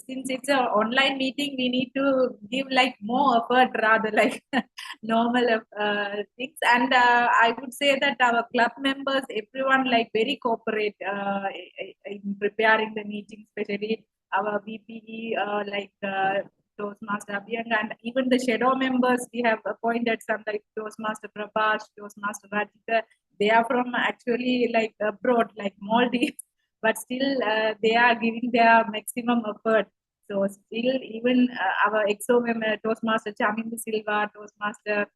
Since it's an online meeting, we need to give like more effort rather like normal things. And I would say that our club members, everyone like very cooperate in preparing the meeting, especially our VPE Toastmaster Abhyang, and even the shadow members we have appointed, some like Toastmaster Prabhash, Toastmaster Rajita. They are from actually like abroad, like Maldives, but still they are giving their maximum effort. So still even our EXO member, Toastmaster Chamindu Silva, Toastmaster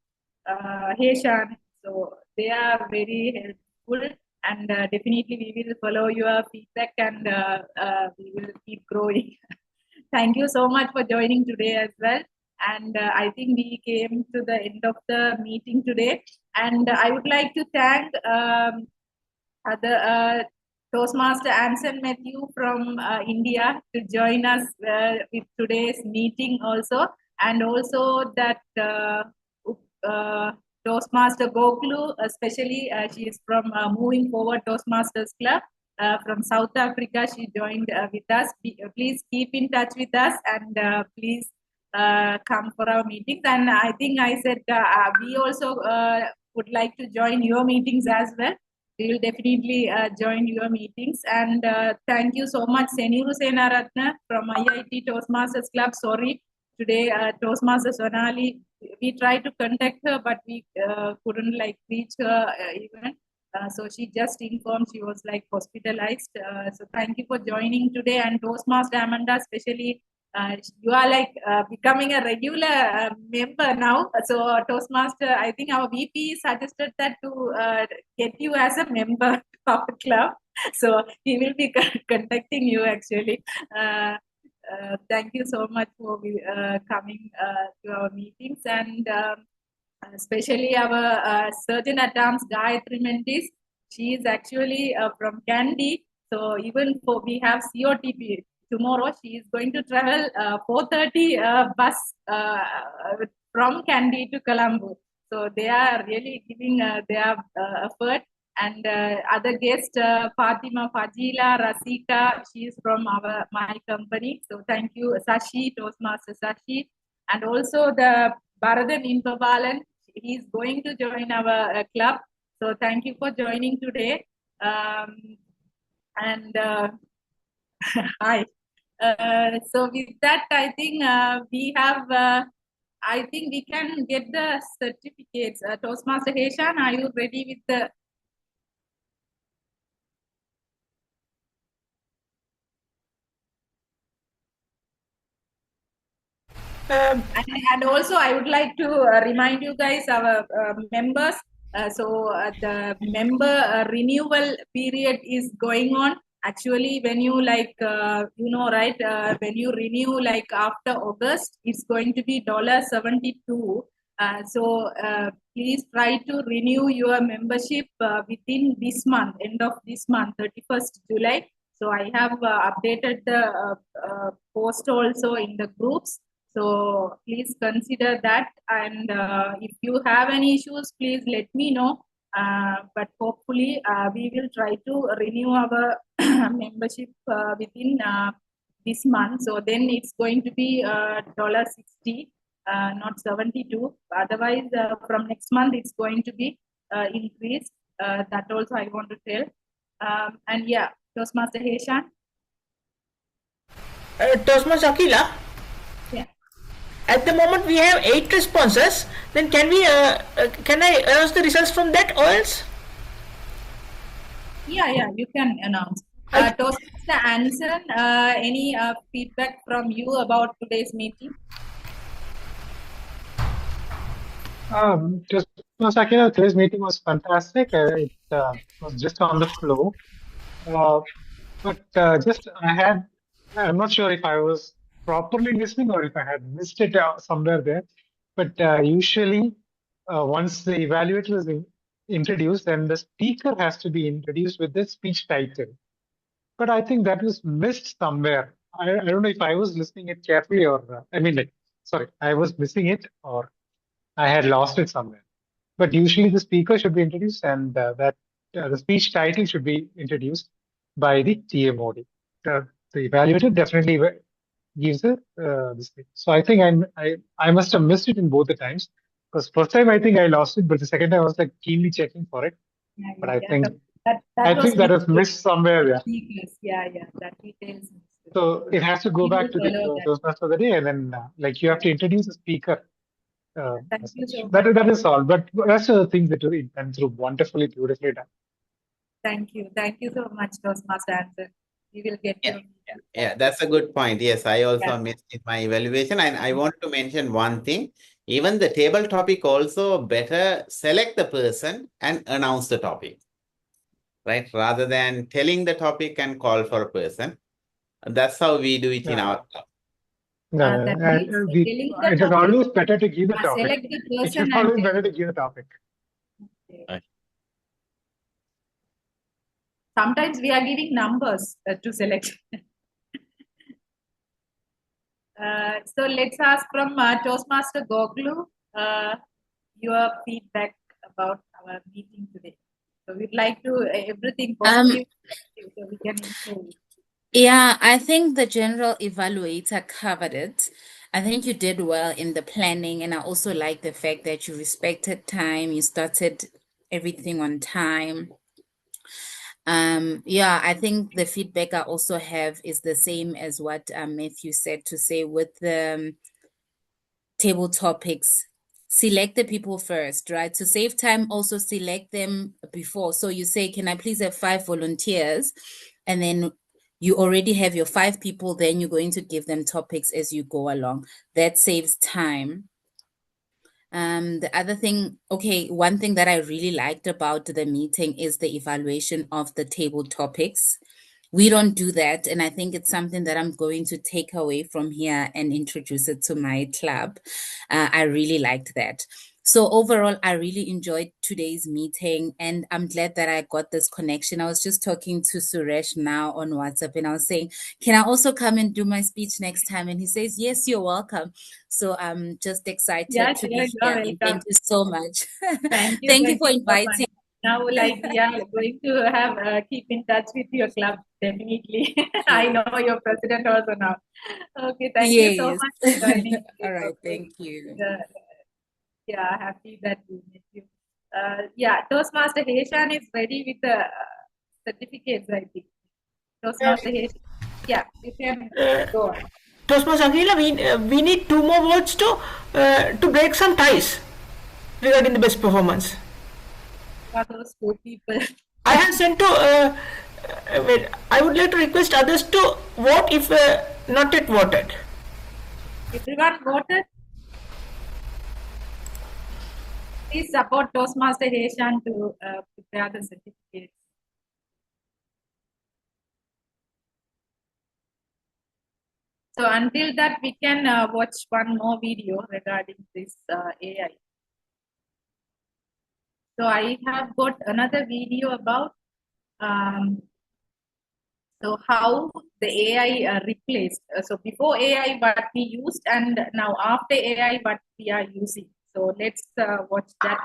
Heshan, so they are very helpful, and definitely we will follow your feedback, and we will keep growing. Thank you so much for joining today as well. And I think we came to the end of the meeting today. And I would like to thank the Toastmaster Anson Matthew from India to join us with today's meeting also. And also that Toastmaster Goklu, especially she is from Moving Forward Toastmasters Club from South Africa. She joined with us. Please keep in touch with us and please come for our meetings. And I think I said we also would like to join your meetings as well. We will definitely join your meetings. And thank you so much, Seniru Senaratna from IIT Toastmasters Club. Sorry, today Toastmaster Sonali, we tried to contact her, but we couldn't reach her even. So she just informed she was hospitalized. So thank you for joining today. And Toastmaster Amanda, especially you are becoming a regular member now. So Toastmaster, I think our VP suggested that to get you as a member of the club. So he will be contacting you actually. Thank you so much for coming to our meetings, and especially our surgeon at arms Gayatri Mendes. She is actually from Kandy. So even we have COTP tomorrow. She is going to travel 4:30 bus from Kandy to Colombo. So they are really giving their effort. And other guest, Fatima Fajila Rasika, she is from my company. So thank you, Sashi, Toastmaster Sashi. And also the Bharathan Inpabalan, he is going to join our club. So thank you for joining today. And hi. So with that, I think we have, I think we can get the certificates. Toastmaster Heshan, are you ready with the and also I would like to remind you guys, our members, the member renewal period is going on. Actually, when you when you renew after August, it's going to be $72. Please try to renew your membership within this month, end of this month, 31st July. So I have updated the post also in the groups. So please consider that. And if you have any issues, please let me know. But hopefully we will try to renew our membership within this month. So then it's going to be $60, not 72. Otherwise, from next month, it's going to be increased. That also I want to tell. And yeah, Toastmaster Heshan. Toastmaster Akila? Yeah. At the moment we have 8 responses. Then can I announce the results from that or else? Yeah, you can announce. Toastmaster Anson, any feedback from you about today's meeting? Just Sakina, today's meeting was fantastic. It was just on the flow. I'm not sure if I was properly listening or if I had missed it somewhere there. But usually, once the evaluator is introduced, then the speaker has to be introduced with the speech title. But I think that was missed somewhere. I don't know if I was listening it carefully or, I was missing it or I had lost it somewhere. But usually the speaker should be introduced and the speech title should be introduced by the TMOD. The evaluator definitely gives this thing. So I think I must have missed it in both the times, because first time I think I lost it, but the second time I was keenly checking for it. But I think that was missed somewhere. Yeah, that details. So it has to go back to the Toastmaster of the day, and then you have to introduce the speaker. Thank you so that much. is all. But rest of the things that you went through beautifully done. Thank you so much, Toastmaster Anson. We will get you. Yeah, that's a good point. Yes, I also missed in my evaluation, and I want to mention one thing. Even the table topic also better select the person and announce the topic, right? Rather than telling the topic and call for a person. That's how we do it in our club. It is always better to give the topic. Select the person. It is always better to give the topic. Okay. Sometimes we are giving numbers to select. So let's ask from Toastmaster Goklu. your feedback about our meeting today. So we'd like to everything positive so we can improve. Yeah, I think the general evaluator covered it. I think you did well in the planning, and I also like the fact that you respected time, you started everything on time. Yeah, I think the feedback I also have is the same as what Matthew said, to say with the table topics, select the people first, right? To save time, also select them before. So you say, can I please have 5 volunteers? And then you already have your 5 people, then you're going to give them topics as you go along. That saves time. The other thing, one thing that I really liked about the meeting is the evaluation of the table topics. We don't do that, and I think it's something that I'm going to take away from here and introduce it to my club. I really liked that. So overall, I really enjoyed today's meeting, and I'm glad that I got this connection. I was just talking to Suresh now on WhatsApp, and I was saying, can I also come and do my speech next time? And he says, yes, you're welcome. So I'm just excited to be here. And thank you so much. Thank you. Thank you for so much. inviting. Now, like, we are going to have keep in touch with your club, definitely. I know your president also now. Okay, thank you so Yes. much for joining. All right, thank you. Yeah, happy that we met you. Yeah, Toastmaster Heshan is ready with the certificates, I think. Toastmaster Heshan, yeah, you can go on. Toastmaster Akila, we need 2 more votes to break some ties regarding the best performance. For those 2 people. I have sent to. I would like to request others to vote if not yet voted. Everyone voted. Please support Toastmaster Heshan to prepare the certificates. So until that, we can watch one more video regarding this AI. So I have got another video about so how the AI replaced. So before AI, what we used, and now after AI, what we are using. So let's watch that.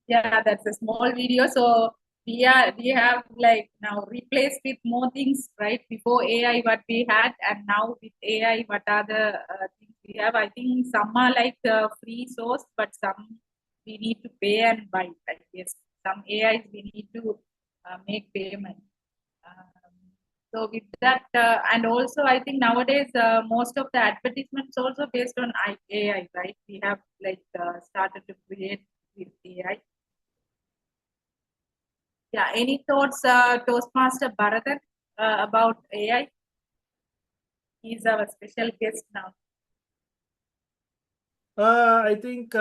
Yeah, that's a small video. So we have like now replaced with more things, right? Before AI, what we had, and now with AI, what are the things we have? I think some are like free source, but some we need to pay and buy. I guess some AIs we need to make payment. So with that, and also I think nowadays most of the advertisements also based on AI, right? We have like started to create with AI. Yeah, any thoughts, Toastmaster Bharathan, about AI? He's our special guest now. I think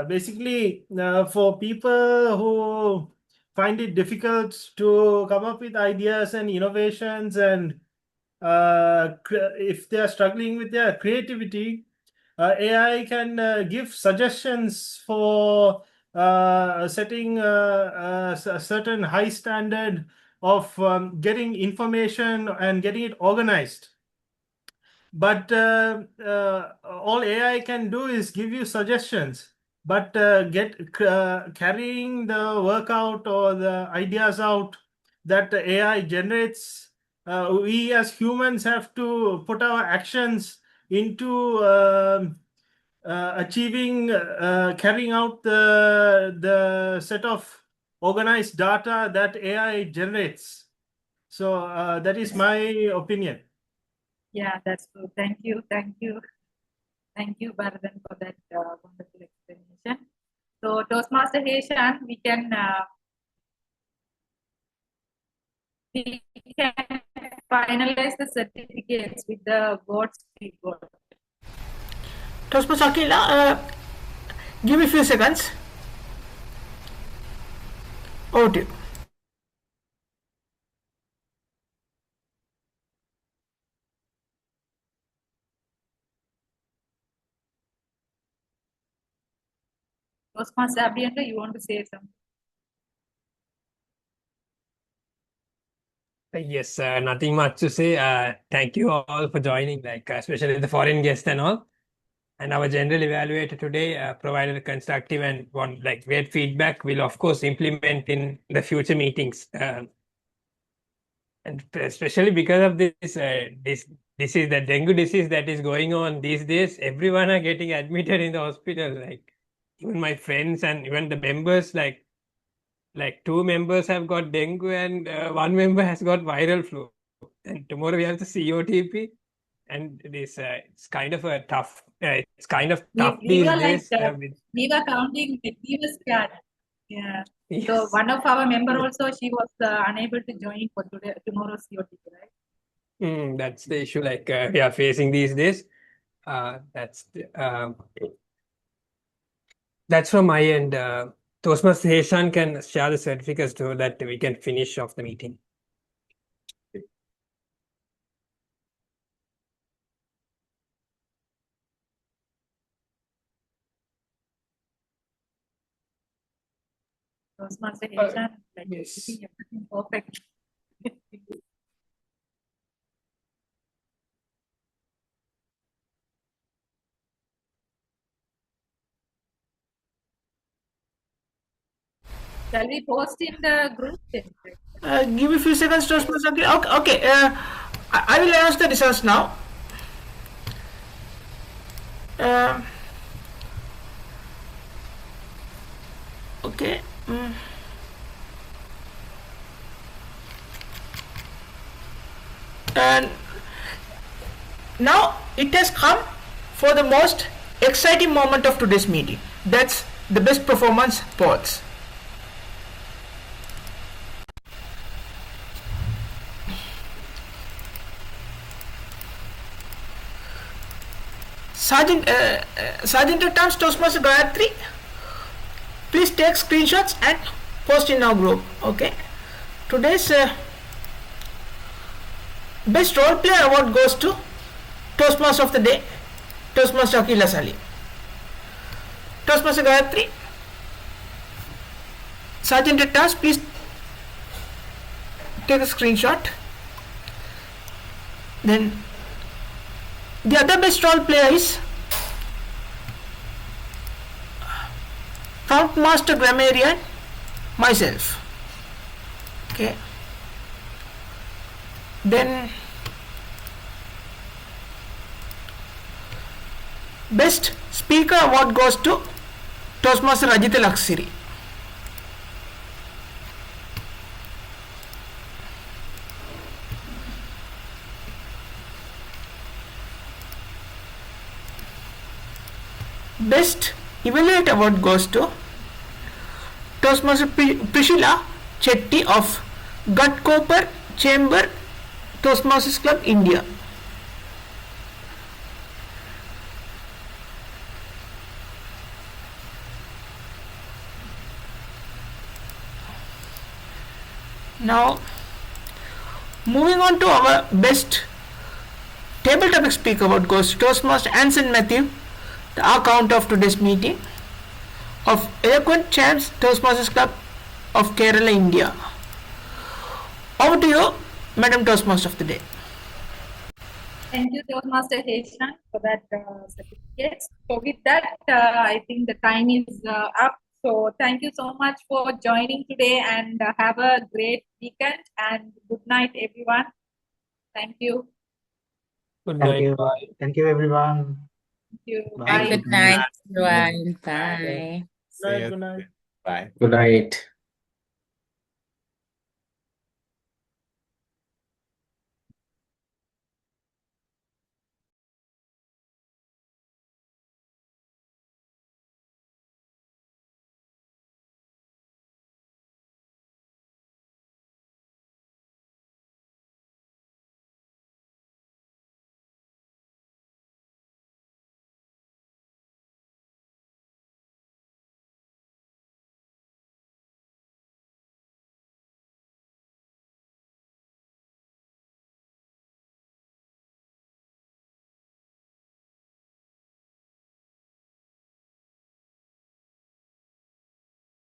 basically for people who find it difficult to come up with ideas and innovations, and if they are struggling with their creativity, AI can give suggestions for setting a certain high standard of getting information and getting it organized. But all AI can do is give you suggestions, but carrying the work out or the ideas out that the AI generates, we as humans have to put our actions into achieving, carrying out the set of organized data that AI generates. So that is my opinion. Yeah, that's true. Thank you, Bharathan, for that wonderful explanation. So Toastmaster Heshan, we can finalize the certificates with the votes we got. Toastmaster Akila, give me a few seconds. Over to you. Toastmaster Abhyanga, you want to say something? Yes, nothing much to say. Thank you all for joining, especially the foreign guests and all. And our general evaluator today provided a constructive and great feedback. We'll of course implement in the future meetings. And especially because of this disease, the dengue disease that is going on these days, everyone are getting admitted in the hospital. Even my friends and even the members, like 2 members have got dengue and 1 member has got viral flu. And tomorrow we have the COTP, and it's kind of a tough. It's kind of tough We these were days. we were counting, we were scared. Yeah. Yes. So one of our member also, she was unable to join for tomorrow's COTP, right? That's the issue we are facing these days. That's from my end. Toastmaster Heshan can share the certificates so that we can finish off the meeting. Toastmaster Heshan, yes. Everything perfect. Shall we post in the group? Give me a few seconds, Toastmaster. Okay. I will announce the results now. Okay. And now it has come for the most exciting moment of today's meeting. That's the best performance polls. Sergeant at Arms Toastmaster Gayatri, please take screenshots and post in our group. Okay. Today's best role player award goes to Toastmaster of the day, Toastmaster Akila Sali. Toastmaster Gayatri, Sergeant at Arms, please take a screenshot. Then the other best role player is Prompt Master Grammarian, myself. Okay. Then best speaker award goes to Toastmaster Rajita Laksiri. Best Evaluate award goes to Toastmaster Prishila Chetty of Ghatkopar Chamber, Toastmasters Club, India. Now, moving on to our best table topic speaker award goes to Toastmaster Anson Matthew, the account of today's meeting, of Eloquent Champs, Toastmasters Club of Kerala, India. Over to you, Madam Toastmaster of the day. Thank you, Toastmaster Heshan, for that certificate. So with that, I think the time is up. So thank you so much for joining today, and have a great weekend, and good night, everyone. Thank you. Good night. Bye. Thank you, everyone. Thank you. Bye. Good night, everyone. Bye. Good night. Bye. Good night.